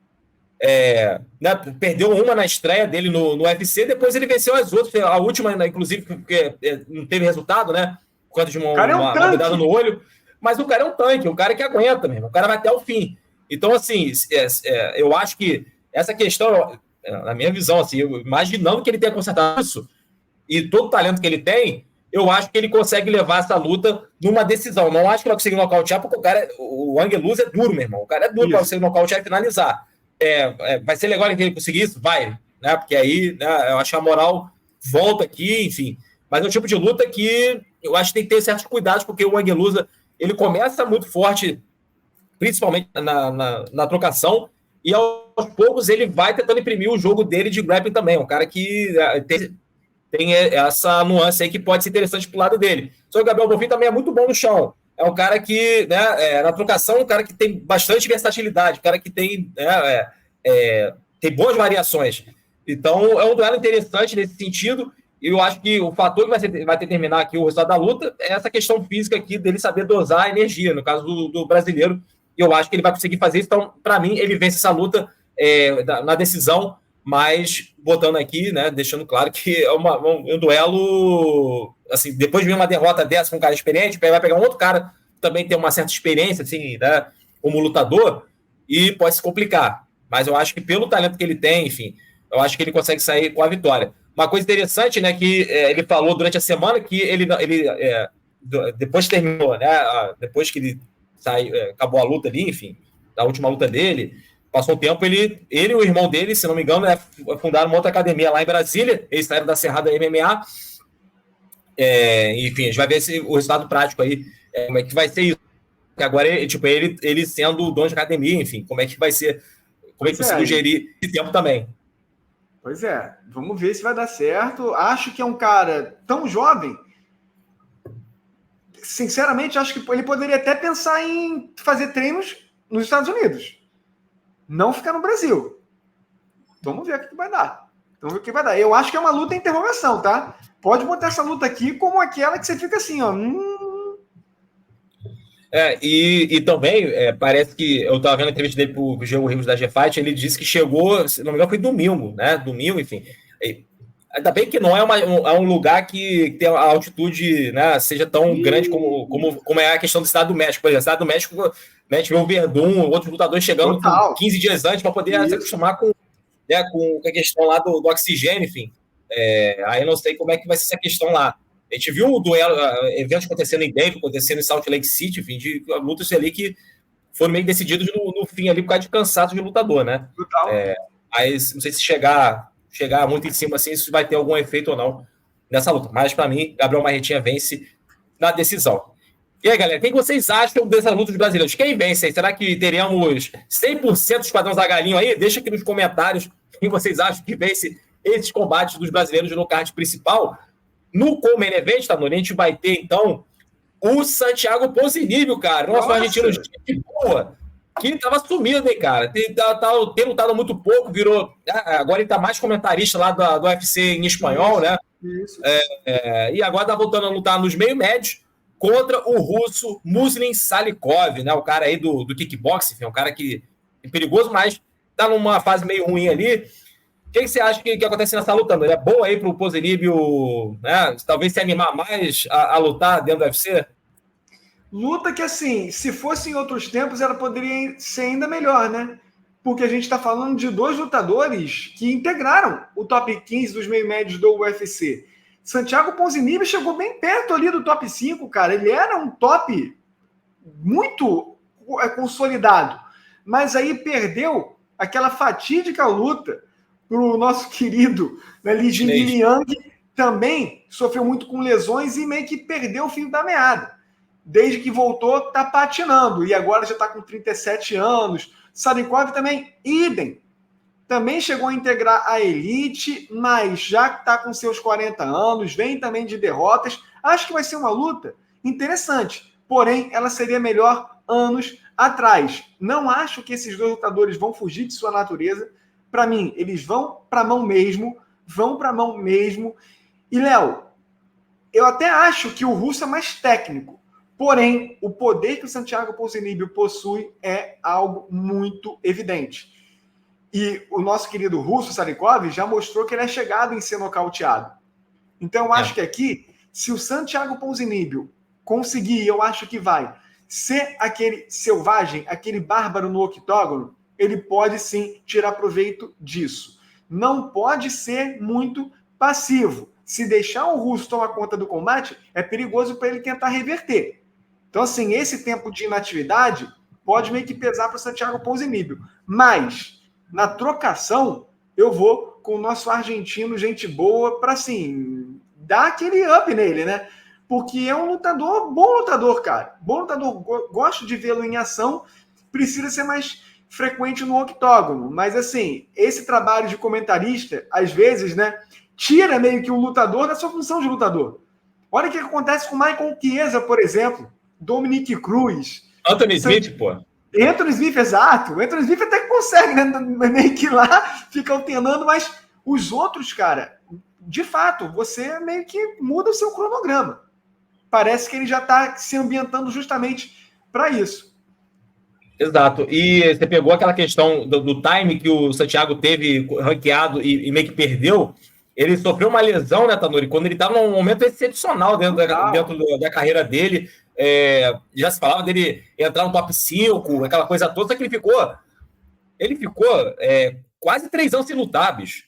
S1: Né, perdeu uma na estreia dele no UFC, depois ele venceu as outras, a última, inclusive, porque não teve resultado, né? Por conta de uma cuidado no olho. Mas o cara é um tanque, um cara que aguenta mesmo, o cara vai até o fim. Então, assim, eu acho que essa questão, na minha visão, assim, imaginando que ele tenha consertado isso, e todo o talento que ele tem, eu acho que ele consegue levar essa luta numa decisão. Não acho que ele vai conseguir nocautear, porque o Anguelusa é duro, meu irmão. O cara é duro para você nocautear e finalizar. Vai ser legal ele conseguir isso? Vai. Né? Porque aí, né, eu acho que a moral volta aqui, enfim. Mas é um tipo de luta que eu acho que tem que ter certos cuidados, porque o Anguelusa, ele começa muito forte, principalmente na trocação, e aos poucos ele vai tentando imprimir o jogo dele de grappling também. Um cara que tem essa nuance aí que pode ser interessante pro lado dele. Só que o Gabriel Bonfim também é muito bom no chão. É um cara que, né, na trocação, um cara que tem bastante versatilidade, um cara que tem boas variações. Então, é um duelo interessante nesse sentido. E eu acho que o fator que vai determinar aqui o resultado da luta é essa questão física aqui dele saber dosar a energia, no caso do brasileiro. E eu acho que ele vai conseguir fazer isso. Então, para mim, ele vence essa luta na decisão, mas botando aqui, né, deixando claro que é um duelo, assim, depois de vir uma derrota dessa com um cara experiente, vai pegar um outro cara que também tem uma certa experiência, assim, né, como lutador, e pode se complicar. Mas eu acho que pelo talento que ele tem, enfim, eu acho que ele consegue sair com a vitória. Uma coisa interessante, né, que ele falou durante a semana que ele depois terminou, né, depois que ele acabou a luta ali, enfim, da última luta dele, Passou um tempo, ele e o irmão dele, se não me engano, fundaram uma outra academia lá em Brasília, eles saíram da Cerrada MMA. Enfim, a gente vai ver o resultado prático aí, como é que vai ser isso. Porque agora, ele sendo o dono de academia, enfim, como é que vai ser, como é que conseguiu gerir esse tempo também.
S2: Pois é, vamos ver se vai dar certo. Acho que é um cara tão jovem, sinceramente, acho que ele poderia até pensar em fazer treinos nos Estados Unidos. Não ficar no Brasil. Vamos ver o que vai dar. Vamos ver o que vai dar. Eu acho que é uma luta em interrogação, tá? Pode botar essa luta aqui como aquela que você fica assim, ó.
S1: E também, parece que eu estava vendo a entrevista dele para o Diego Rios da G-Fight, ele disse que chegou, se não me engano, foi domingo, né? Domingo, enfim. Ainda bem que não é um lugar que tem a altitude, né, seja tão grande como é a questão do Estado do México. Por exemplo, o Estado do México, né, a gente vê o Verdun, outros lutadores chegando 15 dias antes para poder se acostumar com a questão lá do oxigênio, enfim. Aí eu não sei como é que vai ser essa questão lá. A gente viu o duelo, eventos acontecendo em Denver, acontecendo em Salt Lake City, enfim, de lutas ali que foram meio decididos no fim ali por causa de cansaço de lutador, né? Aí não sei se chegar muito em cima assim, se vai ter algum efeito ou não nessa luta. Mas, para mim, Gabriel Marretinha vence na decisão. E aí, galera, quem vocês acham dessa luta dos brasileiros? Quem vence aí? Será que teremos 100% dos Esquadrão Zagalinho aí? Deixa aqui nos comentários quem vocês acham que vence esses combates dos brasileiros no card principal. No Common Event, tá, a gente vai ter, então, o Santiago Ponzinibbio, cara. Nosso argentino de boa. Que ele tava sumido, hein, cara? Tem lutado muito pouco, virou... Agora ele tá mais comentarista lá do UFC em espanhol, né?
S2: Isso.
S1: E agora tá voltando a lutar nos meio-médios contra o russo Muslim Salikov, né? O cara aí do kickboxing, enfim, um cara que é perigoso, mas tá numa fase meio ruim ali. O que você acha que acontece nessa luta? Ele é bom aí pro Ponzinibbio, né? Talvez se animar mais a lutar dentro do UFC?
S2: Luta que, assim, se fosse em outros tempos, ela poderia ser ainda melhor, né? Porque a gente está falando de dois lutadores que integraram o top 15 dos meio-médios do UFC. Santiago Ponzinibbio chegou bem perto ali do top 5, cara. Ele era um top muito consolidado. Mas aí perdeu aquela fatídica luta pro nosso querido Li Jingliang, também sofreu muito com lesões e meio que perdeu o fio da meada. Desde que voltou, tá patinando. E agora já tá com 37 anos. Salikov também, idem. Também chegou a integrar a elite, mas já tá com seus 40 anos, vem também de derrotas. Acho que vai ser uma luta interessante. Porém, ela seria melhor anos atrás. Não acho que esses dois lutadores vão fugir de sua natureza. Para mim, eles vão para a mão mesmo. E, Léo, eu até acho que o russo é mais técnico. Porém, o poder que o Santiago Ponzinibbio possui é algo muito evidente. E o nosso querido russo, Salikov, já mostrou que ele é chegado em ser nocauteado. Então, eu acho que aqui, se o Santiago Ponzinibbio conseguir, eu acho que vai ser aquele selvagem, aquele bárbaro no octógono, ele pode sim tirar proveito disso. Não pode ser muito passivo. Se deixar o russo tomar conta do combate, é perigoso para ele tentar reverter. Então, assim, esse tempo de inatividade pode meio que pesar para o Santiago Ponzinibbio. Mas, na trocação, eu vou com o nosso argentino, gente boa, para, assim, dar aquele up nele, né? Porque é um lutador, bom lutador, cara. Bom lutador, gosto de vê-lo em ação, precisa ser mais frequente no octógono. Mas, assim, esse trabalho de comentarista, às vezes, né, tira meio que o lutador da sua função de lutador. Olha o que acontece com o Michael Chiesa, por exemplo, Dominic Cruz.
S1: Anthony Smith, pô.
S2: Anthony Smith, exato. Anthony Smith até que consegue, né? Meio que lá fica alternando, mas os outros, cara, de fato, você meio que muda o seu cronograma. Parece que ele já está se ambientando justamente para isso.
S1: Exato. E você pegou aquela questão do time que o Santiago teve ranqueado e meio que perdeu. Ele sofreu uma lesão, né, Tanuri? Quando ele estava num momento excepcional dentro da carreira dele. Já se falava dele entrar no top 5, aquela coisa toda, só que ele ficou quase 3 anos sem lutar, bicho.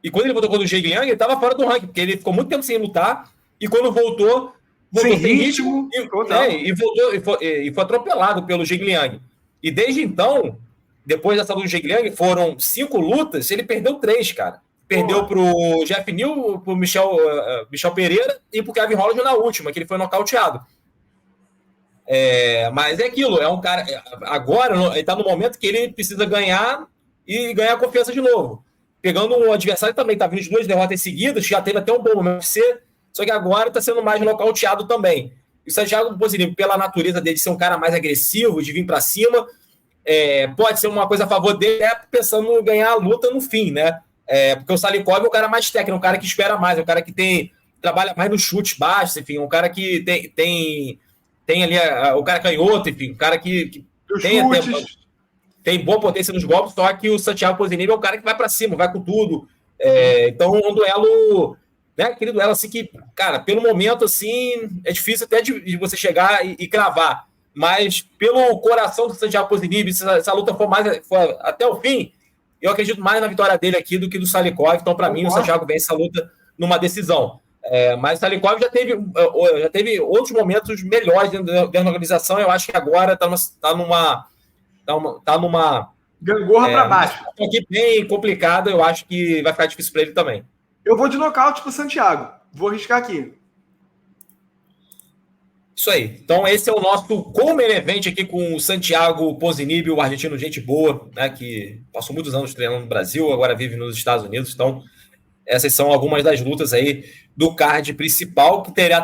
S1: E quando ele voltou contra o Jake Liang, ele estava fora do ranking, porque ele ficou muito tempo sem lutar, e quando voltou sem ritmo e foi atropelado pelo Jake Liang. E desde então, depois dessa luta do Zhang foram 5 lutas, ele perdeu 3, cara. Perdeu pro Jeff Neal, pro Michel Pereira e pro Kevin Holland na última, que ele foi nocauteado. Mas é aquilo, é um cara... Agora, ele tá no momento que ele precisa ganhar e ganhar confiança de novo. Pegando um adversário que também tá vindo de 2 derrotas seguidas, já teve até um bom momento de ser, só que agora tá sendo mais nocauteado também. E o Santiago Ponzinibbio, pela natureza dele de ser um cara mais agressivo, de vir para cima, pode ser uma coisa a favor dele, pensando em ganhar a luta no fim, né? Porque o Salikov é um cara mais técnico, um cara que espera mais, é um cara que trabalha mais no chute baixo, enfim, um cara que tem ali o cara canhoto, enfim, um cara que tem boa potência nos golpes, só que o Santiago Ponzinibbio é um cara que vai para cima, vai com tudo. Então, um duelo, né, aquele duelo assim que, cara, pelo momento, assim, é difícil até de você chegar e cravar, mas pelo coração do Santiago Ponzinibbio, se essa luta for até o fim, eu acredito mais na vitória dele aqui do que do Salikov. Então, para mim, o Santiago vence essa luta numa decisão. Mas o Salikov já teve outros momentos melhores dentro da organização. Eu acho que agora está numa
S2: gangorra para baixo.
S1: Aqui bem complicada. Eu acho que vai ficar difícil para ele também.
S2: Eu vou de nocaute para o Santiago. Vou arriscar aqui.
S1: Isso aí. Então, esse é o nosso co-main event aqui com o Santiago Ponzinibbio, o argentino gente boa, né, que passou muitos anos treinando no Brasil, agora vive nos Estados Unidos. Então, essas são algumas das lutas aí do card principal, que terá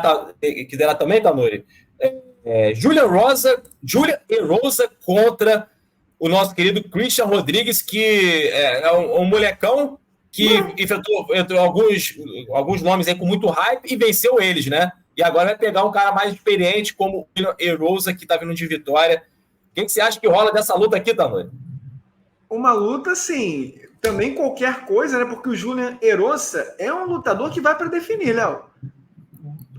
S1: também, Tanuri, Julia Erosa contra o nosso querido Christian Rodrigues, que é um molecão que enfrentou alguns nomes aí com muito hype e venceu eles, né? E agora vai pegar um cara mais experiente como o Erosa, que tá vindo de vitória. O que você acha que rola dessa luta aqui, Tanuri?
S2: Uma luta, assim, também qualquer coisa, né? Porque o Julian Erosa é um lutador que vai para definir, Léo.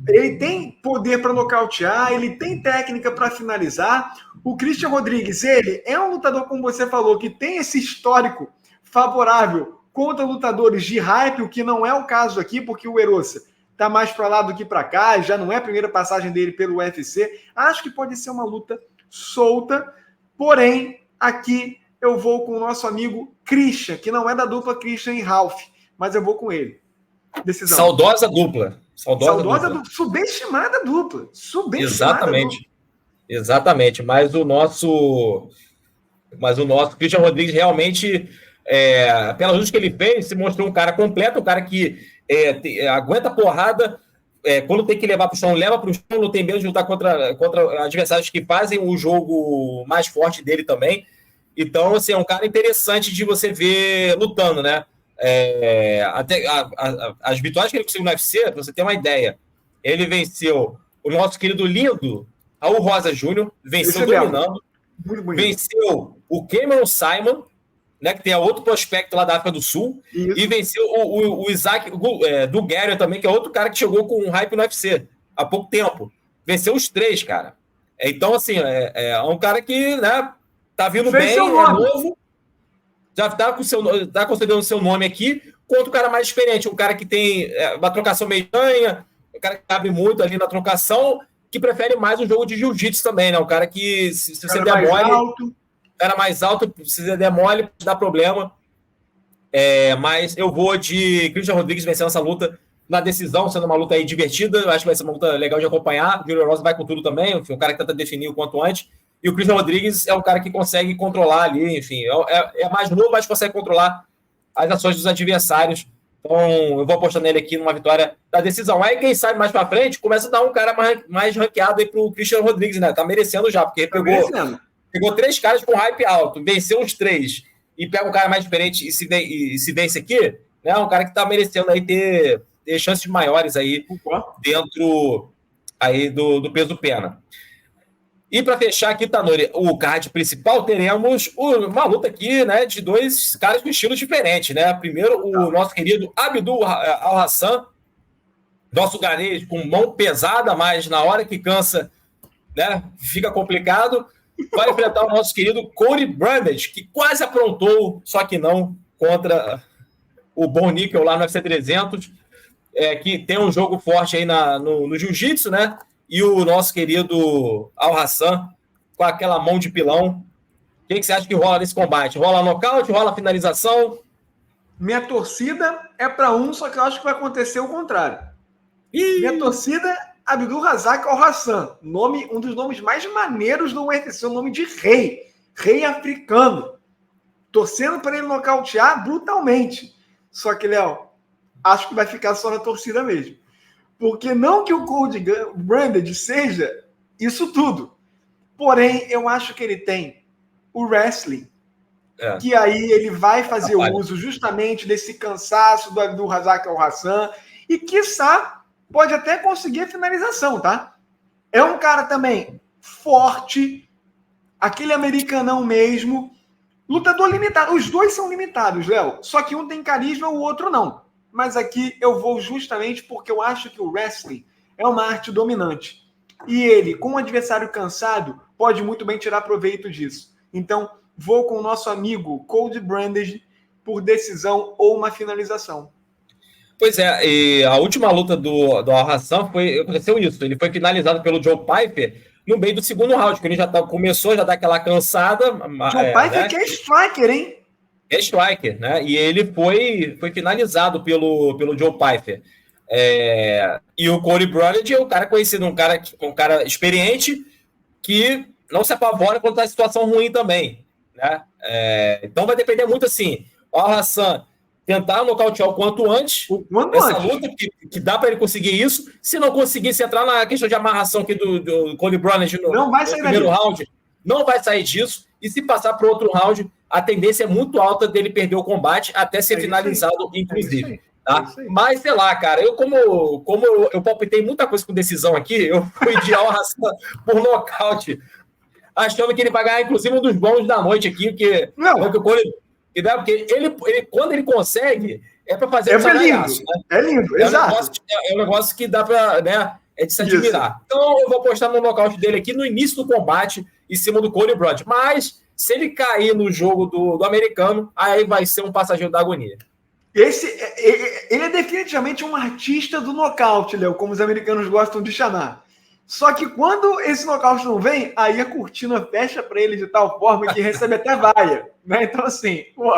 S2: Ele tem poder para nocautear, ele tem técnica para finalizar. O Christian Rodrigues, ele é um lutador, como você falou, que tem esse histórico favorável contra lutadores de hype, o que não é o caso aqui, porque o Erosa tá mais para lá do que para cá, já não é a primeira passagem dele pelo UFC. Acho que pode ser uma luta solta, porém, aqui eu vou com o nosso amigo Christian, que não é da dupla Christian e Ralph, mas eu vou com ele. Decisão.
S1: Saudosa dupla.
S2: Subestimada dupla.
S1: Exatamente. Mas o nosso Christian Rodrigues realmente, pelas lutas que ele fez, se mostrou um cara completo, um cara que aguenta porrada, quando tem que levar para o chão, leva para o chão, não tem medo de lutar contra adversários que fazem o jogo mais forte dele também. Então, assim, é um cara interessante de você ver lutando, né? Até as vitórias que ele conseguiu no UFC, para você ter uma ideia, ele venceu o nosso querido lindo Raul Rosa Júnior, venceu dominando, venceu o Cameron Simon, né, que tem outro prospecto lá da África do Sul, e venceu o Isaac do Guerra também, que é outro cara que chegou com um hype no UFC há pouco tempo. Venceu os 3, cara. Então, assim, é um cara que, né, tá vindo bem, é novo, já tá concedendo o seu nome aqui, contra um cara mais experiente, um cara que tem uma trocação meio estranha, um cara que abre muito ali na trocação, que prefere mais um jogo de jiu-jitsu também, né? Um cara que, se você der mole... Era mais alto, se você der mole, dá problema. Mas eu vou de Christian Rodrigues vencendo essa luta na decisão, sendo uma luta aí divertida. Eu acho que vai ser uma luta legal de acompanhar. O Julian Rosa vai com tudo também, enfim, um cara que tenta definir o quanto antes. E o Christian Rodrigues é um cara que consegue controlar ali, enfim, é mais novo, mas consegue controlar as ações dos adversários. Então, eu vou apostar nele aqui numa vitória da decisão. Aí, quem sabe mais pra frente, começa a dar um cara mais ranqueado aí pro Christian Rodrigues, né? Tá merecendo já, porque ele pegou 3 caras com hype alto, venceu os 3 e pega um cara mais diferente e se vence aqui, né? Um cara que tá merecendo aí ter chances maiores aí dentro aí do peso pena. E para fechar aqui, Tanuri, o card principal, teremos uma luta aqui, né, de 2 caras com estilos diferentes, né? Primeiro, o nosso querido Abdul Al-Hassan, nosso ganês com mão pesada, mas na hora que cansa, né, fica complicado. Vai enfrentar o nosso querido Cody Brundage, que quase aprontou, só que não, contra o Bom Níquel lá no UFC 300, que tem um jogo forte aí no jiu-jitsu, né? E o nosso querido Al-Hassan, com aquela mão de pilão, que você acha que rola nesse combate? Rola nocaute, rola finalização?
S2: Minha torcida é para um, só que eu acho que vai acontecer o contrário. Minha torcida, Abdul Razak Al-Hassan, um dos nomes mais maneiros do UFC, o nome de rei africano. Torcendo para ele nocautear brutalmente. Só que, Léo, acho que vai ficar só na torcida mesmo. Porque não que o Cody Branded seja isso tudo. Porém, eu acho que ele tem o wrestling, que aí ele vai fazer uso justamente desse cansaço do Abdul Razak Al-Hassan e, quiçá, pode até conseguir a finalização, tá? É um cara também forte, aquele americanão mesmo, lutador limitado. Os dois são limitados, Léo. Só que um tem carisma, o outro não. Mas aqui eu vou justamente porque eu acho que o wrestling é uma arte dominante. E ele, com um adversário cansado, pode muito bem tirar proveito disso. Então, vou com o nosso amigo Cody Brandage por decisão ou uma finalização.
S1: Pois é, e a última luta do Al-Hassan aconteceu isso. Ele foi finalizado pelo Joe Pyfer no meio do segundo round, quando ele já começou a dar aquela cansada.
S2: Joe Pyfer, né? Que é striker, hein?
S1: É striker, né? E ele foi finalizado pelo Joe Pyfer. E o Cody Brandage é um cara conhecido, um cara experiente que não se apavora quando está em situação ruim também, né? Então vai depender muito assim. O Al-Hassan tentar nocautear o quanto antes. Essa luta que dá para ele conseguir isso. Se não conseguir, se entrar na questão de amarração aqui do Cody Brandage no primeiro round, não vai sair disso. E se passar para outro round, a tendência é muito alta dele perder o combate até ser finalizado, inclusive. Tá? Mas, sei lá, cara, como eu palpitei muita coisa com decisão aqui, eu fui de Al-Hassan por nocaute, achando que ele vai ganhar, inclusive, um dos bons da noite aqui, porque ele, quando ele consegue, é para fazer um
S2: lindo, né? É lindo, exato.
S1: É um negócio que dá para, né, é de se admirar. Isso. Então, eu vou apostar no nocaute dele aqui no início do combate, em cima do Cody Brandage. Mas, se ele cair no jogo do americano, aí vai ser um passageiro da agonia.
S2: Ele é definitivamente um artista do nocaute, Léo, como os americanos gostam de chamar. Só que quando esse nocaute não vem, aí a cortina fecha para ele de tal forma que recebe até vaia, né? Então, assim, pô.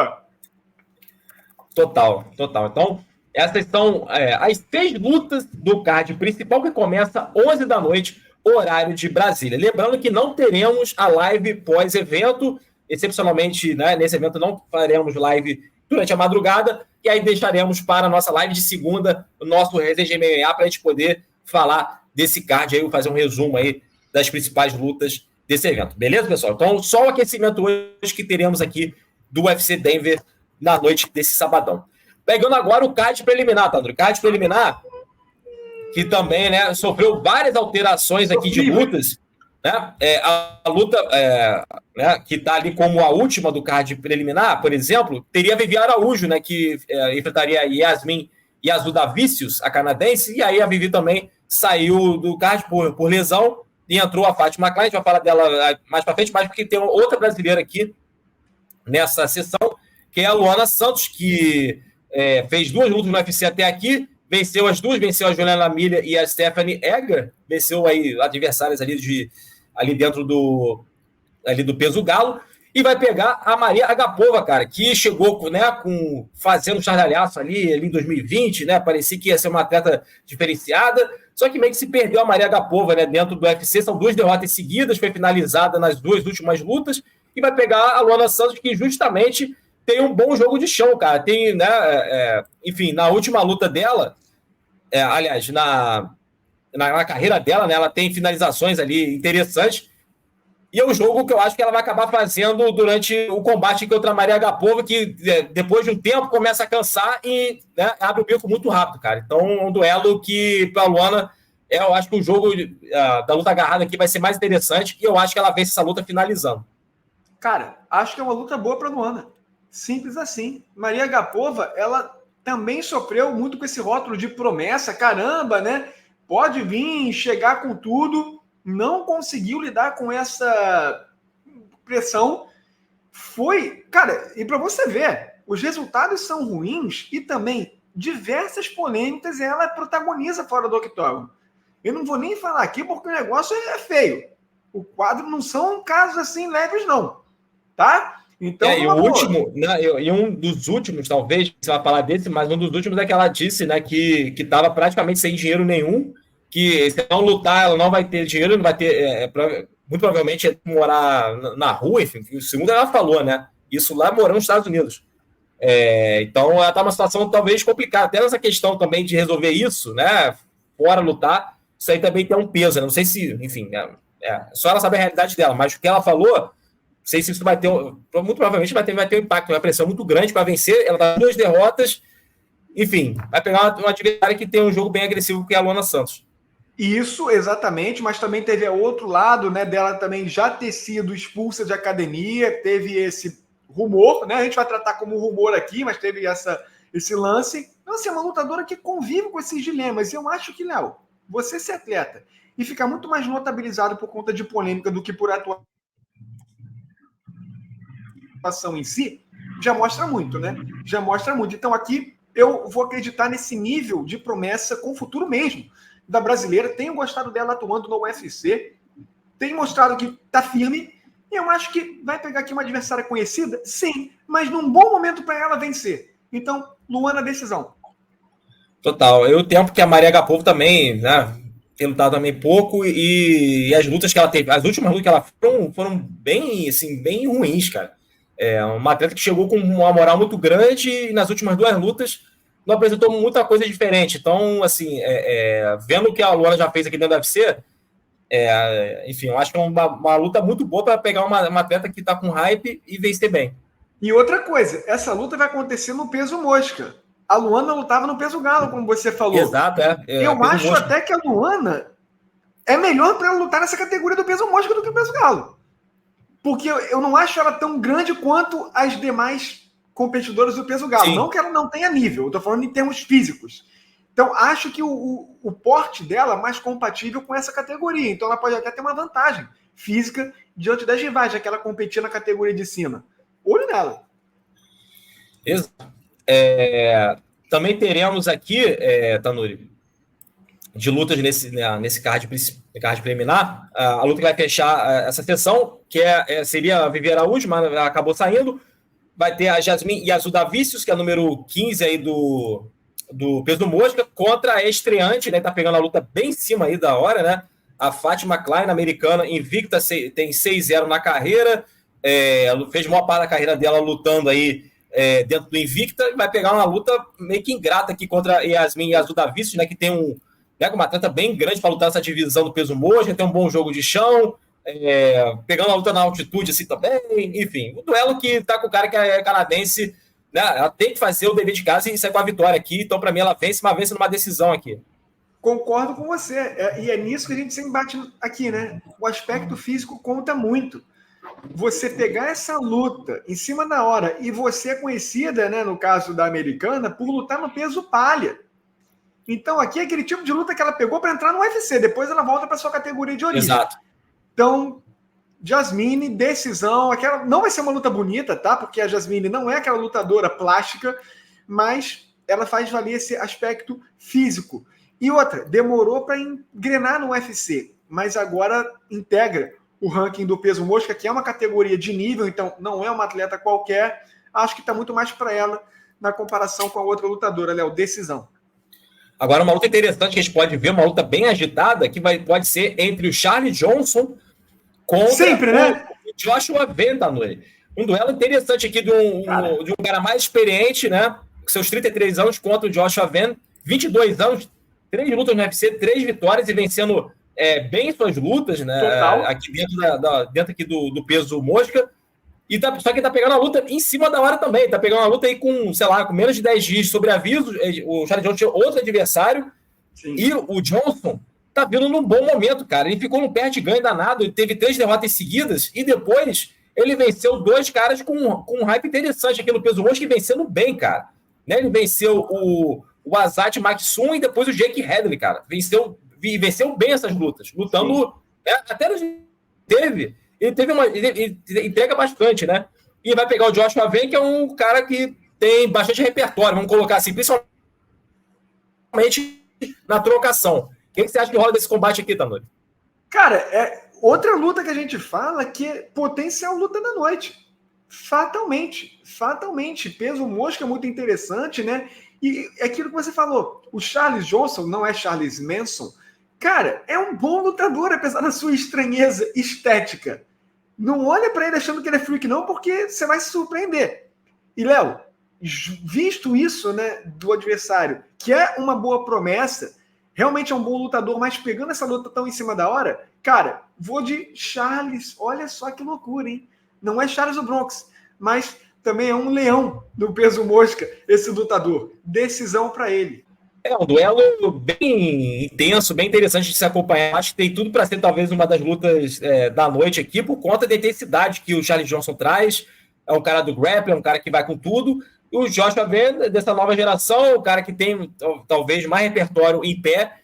S1: Total. Então, essas são as 6 lutas do card principal, que começa 11 da noite, horário de Brasília. Lembrando que não teremos a live pós-evento, excepcionalmente, né, nesse evento não faremos live durante a madrugada, e aí deixaremos para a nossa live de segunda o nosso Resenha MMA para a gente poder falar desse card aí, fazer um resumo aí das principais lutas desse evento. Beleza, pessoal? Então, só o aquecimento hoje que teremos aqui do UFC Denver na noite desse sabadão. Pegando agora o card preliminar, Tandro. Card preliminar que também, né, sofreu várias alterações aqui de lutas, né? A luta né, que está ali como a última do card preliminar, por exemplo, teria a Vivi Araújo, né, que enfrentaria a Yasmin Yazudavicius, a canadense, e aí a Vivi também saiu do card por lesão e entrou a Fátima Klein. A gente vai falar dela mais para frente, mas porque tem outra brasileira aqui nessa sessão, que é a Luana Santos, que fez 2 lutas no UFC até aqui, venceu as 2, venceu a Juliana Milha e a Stephanie Egger, venceu aí adversárias ali dentro do peso galo, e vai pegar a Maria Agapova, cara, que chegou, né, fazendo estardalhaço ali em 2020, né, parecia que ia ser uma atleta diferenciada, só que meio que se perdeu a Maria Agapova, né, dentro do UFC. São 2 derrotas seguidas, foi finalizada nas 2 últimas lutas, e vai pegar a Luana Santos, que justamente tem um bom jogo de chão, cara. Tem, né, enfim, na última luta dela, aliás, na carreira dela, né, ela tem finalizações ali interessantes, e é um jogo que eu acho que ela vai acabar fazendo durante o combate contra a Maria Agapova, que depois de um tempo começa a cansar e, né, abre o bico muito rápido, cara. Então, um duelo que, para a Luana, eu acho que o jogo da luta agarrada aqui vai ser mais interessante, e eu acho que ela vence essa luta finalizando.
S2: Cara, acho que é uma luta boa para a Luana. Simples assim. Maria Agapova, ela também sofreu muito com esse rótulo de promessa. Caramba, né? Pode vir, chegar com tudo. Não conseguiu lidar com essa pressão. Cara, e para você ver, os resultados são ruins e também diversas polêmicas ela protagoniza fora do octógono. Eu não vou nem falar aqui porque o negócio é feio. O quadro não são casos assim leves, não. tá? Então,
S1: e o último, né, e um dos últimos, talvez, você vai falar desse, mas um dos últimos é que ela disse, né, que estava praticamente sem dinheiro nenhum, que se não lutar, ela não vai ter dinheiro, não vai ter, muito provavelmente é morar na rua, enfim, segundo ela falou, né, isso lá morando nos Estados Unidos. Então, ela está numa situação talvez complicada, até nessa questão também de resolver isso, né, fora lutar, isso aí também tem um peso, né? Não sei se, enfim, só ela sabe a realidade dela, mas o que ela falou, não sei se isso vai ter, muito provavelmente vai ter um impacto, uma pressão muito grande para vencer. Ela está com 2 derrotas, enfim, vai pegar uma adversária que tem um jogo bem agressivo, que é a Luana Santos.
S2: Isso, exatamente, mas também teve o outro lado, né, dela também já ter sido expulsa de academia, teve esse rumor, né, a gente vai tratar como rumor aqui, mas teve esse lance. Então, assim, é uma lutadora que convive com esses dilemas, e eu acho que, Léo, você ser atleta e ficar muito mais notabilizado por conta de polêmica do que por atuação em si, já mostra muito, né? Já mostra muito. Então aqui eu vou acreditar nesse nível de promessa com o futuro mesmo da brasileira. Tenho gostado dela atuando no UFC, tem mostrado que tá firme. E eu acho que vai pegar aqui uma adversária conhecida, sim, mas num bom momento para ela vencer. Então, Luana, decisão.
S1: Total. E o tempo que a Maria Gapov também, né, tem lutado também pouco, e as lutas que ela teve, as últimas lutas que ela foram bem, assim, bem ruins, cara. Uma atleta que chegou com uma moral muito grande e nas últimas 2 lutas não apresentou muita coisa diferente. Então, assim, vendo o que a Luana já fez aqui dentro do UFC, enfim, eu acho que é uma luta muito boa para pegar uma atleta que está com hype e vencer bem.
S2: E outra coisa, essa luta vai acontecer no peso mosca. A Luana lutava no peso galo, como você falou.
S1: Exato,
S2: eu acho até que a Luana é melhor para ela lutar nessa categoria do peso mosca do que o peso galo. Porque eu não acho ela tão grande quanto as demais competidoras do peso galo. Sim. Não que ela não tenha nível, eu estou falando em termos físicos. Então, acho que o porte dela é mais compatível com essa categoria. Então, ela pode até ter uma vantagem física diante das rivais, já que ela competia na categoria de cima. Olho nela.
S1: Exato. Também teremos aqui, Tanuri, de lutas nesse card preliminar, a luta que vai fechar essa sessão, que seria a Vivi Araújo, mas ela acabou saindo. Vai ter a Jasmine Yazudavicius, que é a número 15 aí do peso do mosca, contra a estreante, né? Tá pegando a luta bem em cima aí da hora, né? A Fátima Klein, americana, invicta, tem 6-0 na carreira, fez maior parte da carreira dela lutando aí dentro do invicta, e vai pegar uma luta meio que ingrata aqui contra a Jasmine Yazudavicius, né? Que tem uma atleta bem grande para lutar nessa divisão do peso mosca, tem um bom jogo de chão, pegando a luta na altitude assim também, enfim, o duelo que tá com o cara que é canadense, né, ela tem que fazer o dever de casa e sair com a vitória aqui, então para mim ela vence, mas vence numa decisão aqui.
S2: Concordo com você, e é nisso que a gente sempre bate aqui, né? O aspecto físico conta muito. Você pegar essa luta em cima da hora, e você é conhecida, né, no caso da americana, por lutar no peso palha. Então, aqui é aquele tipo de luta que ela pegou para entrar no UFC. Depois ela volta para sua categoria de origem.
S1: Exato.
S2: Então, Jasmine, decisão. Aquela não vai ser uma luta bonita, tá? Porque a Jasmine não é aquela lutadora plástica, mas ela faz valer esse aspecto físico. E outra, demorou para engrenar no UFC, mas agora integra o ranking do peso mosca, que é uma categoria de nível, então não é uma atleta qualquer. Acho que está muito mais para ela na comparação com a outra lutadora, Léo. Decisão.
S1: Agora, uma luta interessante que a gente pode ver, uma luta bem agitada, que pode ser entre o Charlie Johnson contra o Joshua Vendanoi. Um duelo interessante aqui de um cara mais experiente, né? Com seus 33 anos, contra o Joshua Venn, 22 anos, 3 lutas no UFC, 3 vitórias e vencendo bem suas lutas, né? Aqui dentro aqui do peso mosca. Só que tá pegando a luta em cima da hora também. Tá pegando a luta aí com, sei lá, com menos de 10 dias sobre aviso. O Charlie Johnson tinha outro adversário. Sim. E o Johnson tá vindo num bom momento, cara. Ele ficou num perde-ganho danado. Ele teve 3 derrotas seguidas. E depois ele venceu 2 caras com um hype interessante aqui no peso mosca e vencendo bem, cara. Né? Ele venceu o Azat Maxum e depois o Jake Hadley, cara. Venceu bem essas lutas. Lutando... até teve... Ele entrega bastante, né? E vai pegar o Joshua Venn, que é um cara que tem bastante repertório, vamos colocar assim, principalmente na trocação. O que você acha que rola desse combate aqui, Tanuri?
S2: Cara, outra luta que a gente fala que é potencial luta da noite. Fatalmente. Peso mosca é muito interessante, né? E é aquilo que você falou, o Charles Johnson não é Charles Manson. Cara, é um bom lutador, apesar da sua estranheza estética. Não olha para ele achando que ele é freak, não, porque você vai se surpreender. E, Léo, visto isso, né, do adversário, que é uma boa promessa, realmente é um bom lutador, mas pegando essa luta tão em cima da hora, cara, vou de Charles. Olha só que loucura, hein? Não é Charles do Bronx, mas também é um leão do peso mosca, esse lutador. Decisão para ele.
S1: É um duelo bem intenso, bem interessante de se acompanhar. Acho que tem tudo para ser talvez uma das lutas da noite aqui, por conta da intensidade que o Charles Johnson traz. É um cara do grappling, é um cara que vai com tudo. E o Joshua Van, dessa nova geração, é um cara que tem talvez mais repertório em pé.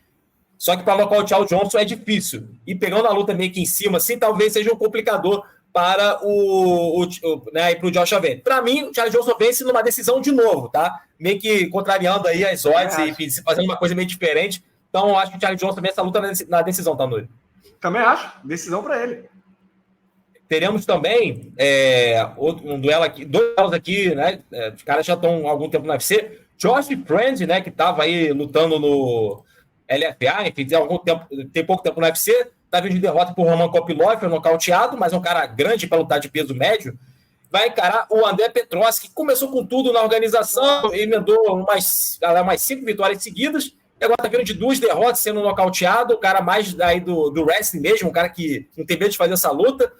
S1: Só que para nocautear o Johnson é difícil. E pegando a luta meio que em cima, assim, talvez seja um complicador para o Joshua Van. Para mim, o Charles Johnson vence numa decisão de novo, tá? Meio que contrariando aí as odds e fazendo uma coisa meio diferente. Então, eu acho que o Charles Johnson vence essa luta na decisão, tá, Nuri?
S2: Também acho. Decisão para ele.
S1: Teremos também um duelo aqui, dois duelos aqui, né? Os caras já estão há algum tempo no UFC. Josh Friend, né? Que estava aí lutando no LFA, enfim, tem pouco tempo no UFC. Tá vindo de derrota por Roman Kopylov, foi nocauteado, mas é um cara grande para lutar de peso médio. Vai encarar o André Petroski, que começou com tudo na organização, emendou umas 5 vitórias seguidas, e agora tá vindo de 2 derrotas, sendo nocauteado, o cara mais aí do wrestling mesmo, um cara que não tem medo de fazer essa luta.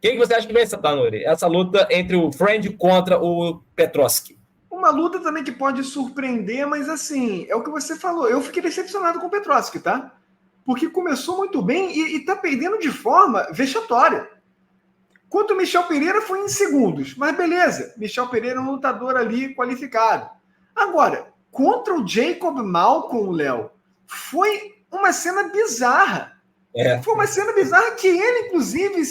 S1: Quem que você acha que vence, Tanuri? Essa luta entre o Friend contra o Petroski?
S2: Uma luta também que pode surpreender, mas assim, é o que você falou. Eu fiquei decepcionado com o Petroski, tá? Porque começou muito bem e tá perdendo de forma vexatória. Quanto o Michel Pereira foi em segundos, mas beleza, Michel Pereira é um lutador ali qualificado. Agora, contra o Jacob Malcolm, Léo, foi uma cena bizarra. Foi uma cena bizarra que ele, inclusive,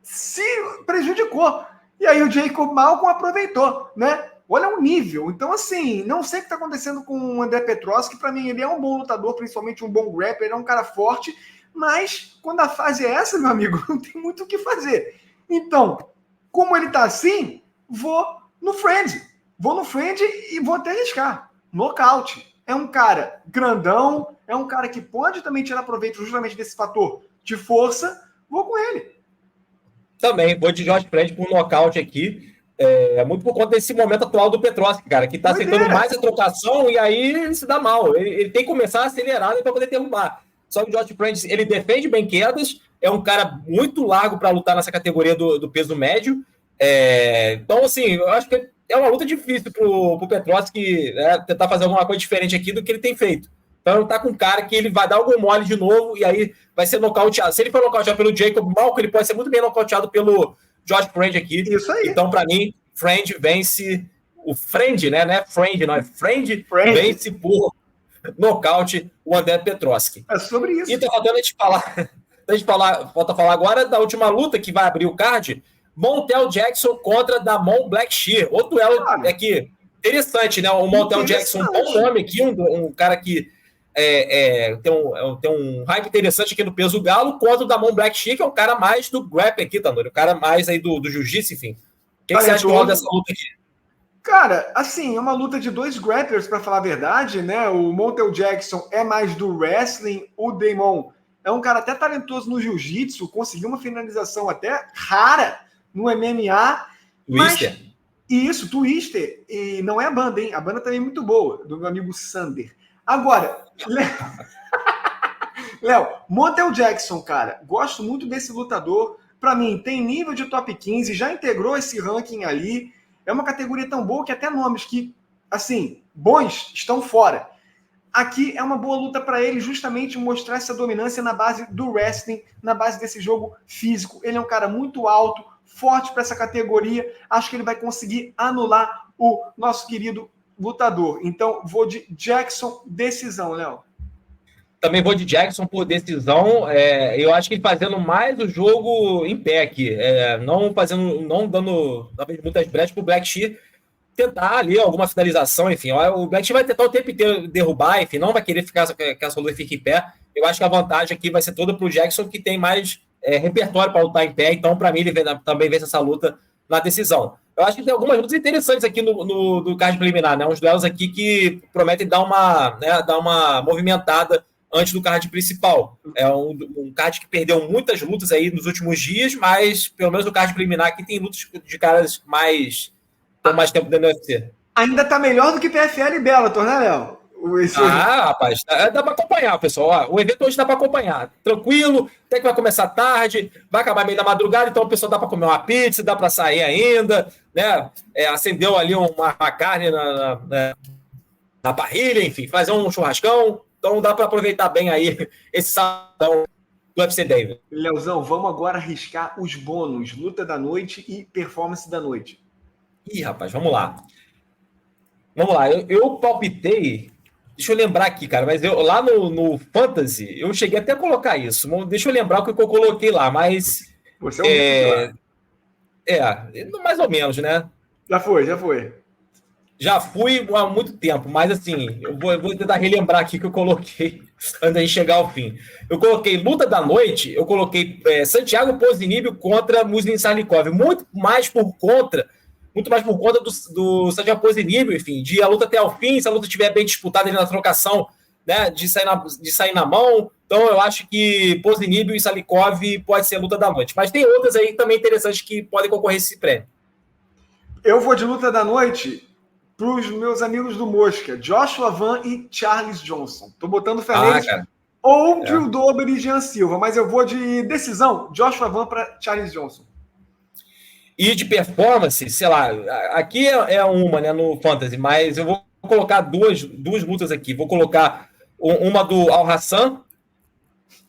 S2: se prejudicou. E aí o Jacob Malcolm aproveitou, né? Olha o nível. Então, assim, não sei o que está acontecendo com o André Petroski. Para mim, ele é um bom lutador, principalmente um bom grappler, ele é um cara forte, mas quando a fase é essa, meu amigo, não tem muito o que fazer. Então, como ele tá assim, vou no Friend. Vou no Friend e vou até arriscar. Nocaute. É um cara grandão, é um cara que pode também tirar proveito justamente desse fator de força. Vou com ele.
S1: Também, vou de Josh Friend por nocaute aqui. Muito por conta desse momento atual do Petroski, cara, que tá aceitando mais a trocação e aí ele se dá mal. Ele tem que começar acelerado para poder derrubar. Só que o Josh Friend, ele defende bem quedas, é um cara muito largo para lutar nessa categoria do peso médio. Então, assim, eu acho que é uma luta difícil pro Petroski tentar fazer alguma coisa diferente aqui do que ele tem feito. Então, ele tá com um cara que ele vai dar algum mole de novo e aí vai ser nocauteado. Se ele for nocauteado pelo Jacob Malcolm, ele pode ser muito bem nocauteado pelo Josh Friend aqui. Isso aí. Então, para mim, Friend vence... O Friend, né? Não é Friend, não é Friend. Vence por nocaute o André Petroski.
S2: É sobre isso.
S1: E tá faltando falta falar agora da última luta que vai abrir o card. Montel Jackson contra Damon Blackshear. Outro duelo aqui interessante, né? O Montel Jackson, um bom nome aqui, um cara que tem um hype interessante aqui no peso galo, contra o Damon Blackshear, que é um cara mais do grappling aqui, Tanuri, o cara mais aí do jiu-jitsu, enfim. O que você acha dessa luta aqui?
S2: Cara, assim, é uma luta de 2 grapplers, para falar a verdade, né? O Montel Jackson é mais do wrestling, o Damon é um cara até talentoso no jiu-jitsu, conseguiu uma finalização até rara no MMA.
S1: Twister.
S2: Isso, Twister. E não é a banda, hein? A banda também é muito boa, do meu amigo Sander. Agora, Léo, Montel Jackson, cara, gosto muito desse lutador. Para mim, tem nível de top 15, já integrou esse ranking ali. É uma categoria tão boa que até nomes que, assim, bons estão fora. Aqui é uma boa luta para ele justamente mostrar essa dominância na base do wrestling, na base desse jogo físico. Ele é um cara muito alto, forte para essa categoria. Acho que ele vai conseguir anular o nosso querido lutador. Então, vou de Jackson, decisão, Léo.
S1: Também vou de Jackson por decisão. Eu acho que ele fazendo mais o jogo em pé aqui. Não dando talvez muitas brechas para o Blackshear tentar ali alguma finalização, enfim. O Blackshear vai tentar o tempo inteiro derrubar, enfim, não vai querer ficar que a sua luta fique em pé. Eu acho que a vantagem aqui vai ser toda para o Jackson, que tem mais repertório para lutar em pé. Então, para mim, ele também vence essa luta na decisão. Eu acho que tem algumas lutas interessantes aqui no card preliminar, né? Uns duelos aqui que prometem dar uma movimentada antes do card principal. É um card que perdeu muitas lutas aí nos últimos dias, mas pelo menos o card preliminar aqui tem lutas de caras com mais tempo dentro do UFC.
S2: Ainda tá melhor do que PFL e Bellator, né, Léo?
S1: Rapaz, dá para acompanhar, pessoal. Ó, o evento hoje dá para acompanhar. Tranquilo, até que vai começar tarde, vai acabar meio da madrugada, então o pessoal dá para comer uma pizza, dá para sair ainda, né? Acendeu ali uma carne na parrilha, enfim, fazer um churrascão. Então dá para aproveitar bem aí esse sábado do UFC Denver.
S2: Leozão, vamos agora arriscar os bônus, luta da noite e performance da noite.
S1: Ih, rapaz, vamos lá. Vamos lá, eu palpitei. Deixa eu lembrar aqui, cara, mas lá no Fantasy, eu cheguei até a colocar isso. Deixa eu lembrar o que eu coloquei lá, mas...
S2: Você
S1: mais ou menos, né?
S2: Já foi.
S1: Já fui há muito tempo, mas assim, eu vou tentar relembrar aqui que eu coloquei antes de chegar ao fim. Eu coloquei luta da noite, eu coloquei Santiago Ponzinibbio contra Muslim Salikov, muito mais por conta do Santiago Ponzinibbio, enfim, de a luta até o fim, se a luta estiver bem disputada ali na trocação, né, de sair na mão. Então eu acho que Ponzinibbio e Salikov pode ser a luta da noite. Mas tem outras aí também interessantes que podem concorrer a esse prêmio.
S2: Eu vou de luta da noite para os meus amigos do Mosca, Joshua Van e Charles Johnson. Tô botando Fernandes ou Drew Dober e Jean Silva, mas eu vou de decisão, Joshua Van para Charles Johnson.
S1: E de performance, sei lá, aqui é uma, né, no Fantasy, mas eu vou colocar duas lutas aqui. Vou colocar uma do Al Hassan,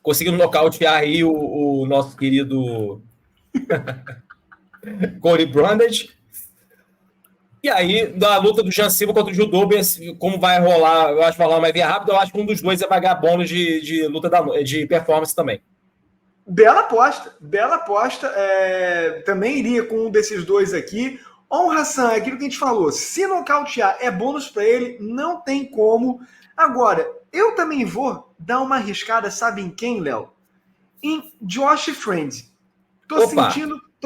S1: conseguindo nocautear aí o nosso querido Cody Brundage. E aí, da luta do Jean Silva contra o Drew Dober, como vai rolar, eu acho que vai rolar mais via rápido, eu acho que um dos dois vai ganhar bônus de luta de performance também.
S2: Bela aposta. Também iria com um desses dois aqui. On Hassan, é aquilo que a gente falou. Se nocautear é bônus para ele, não tem como. Agora, eu também vou dar uma arriscada, sabe em quem, Léo? Em Josh Friend. Tô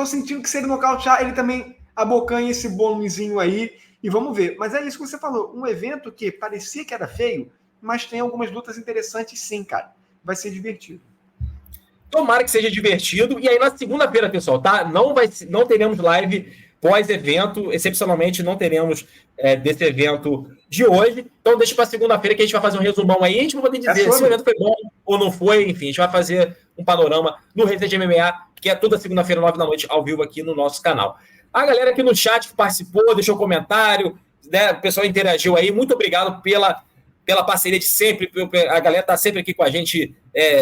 S2: sentindo que se ele nocautear, ele também abocanha esse bônusinho aí. E vamos ver. Mas é isso que você falou. Um evento que parecia que era feio, mas tem algumas lutas interessantes sim, cara. Vai ser divertido.
S1: Tomara que seja divertido. E aí, na segunda-feira, pessoal, tá? Não teremos live pós-evento. Excepcionalmente, não teremos desse evento de hoje. Então, deixa para segunda-feira que a gente vai fazer um resumão aí. A gente vai poder dizer se o evento foi bom ou não foi. Enfim, a gente vai fazer um panorama no Resenha MMA, que é toda segunda-feira, 9 da noite, ao vivo aqui no nosso canal. A galera aqui no chat que participou, deixou comentário, né? O pessoal interagiu aí. Muito obrigado pela parceria de sempre. A galera está sempre aqui com a gente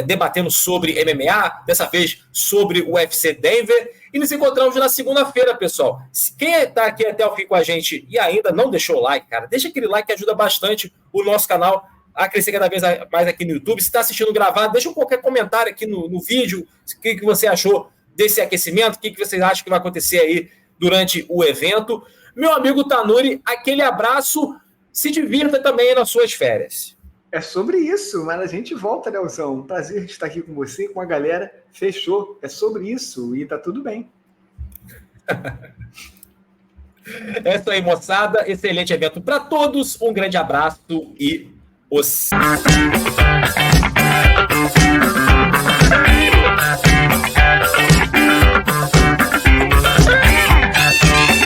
S1: debatendo sobre MMA, dessa vez sobre o UFC Denver. E nos encontramos na segunda-feira, pessoal. Quem está aqui até o fim com a gente e ainda não deixou o like, cara, deixa aquele like que ajuda bastante o nosso canal a crescer cada vez mais aqui no YouTube. Se está assistindo gravado, deixa qualquer comentário aqui no vídeo. O que você achou desse aquecimento? O que você acha que vai acontecer aí durante o evento? Meu amigo Tanuri, aquele abraço. Se divirta também nas suas férias.
S2: É sobre isso, mas a gente volta, Leozão. Um prazer estar aqui com você, com a galera. Fechou. É sobre isso e tá tudo bem.
S1: É isso aí, moçada. Excelente evento para todos. Um grande abraço e os...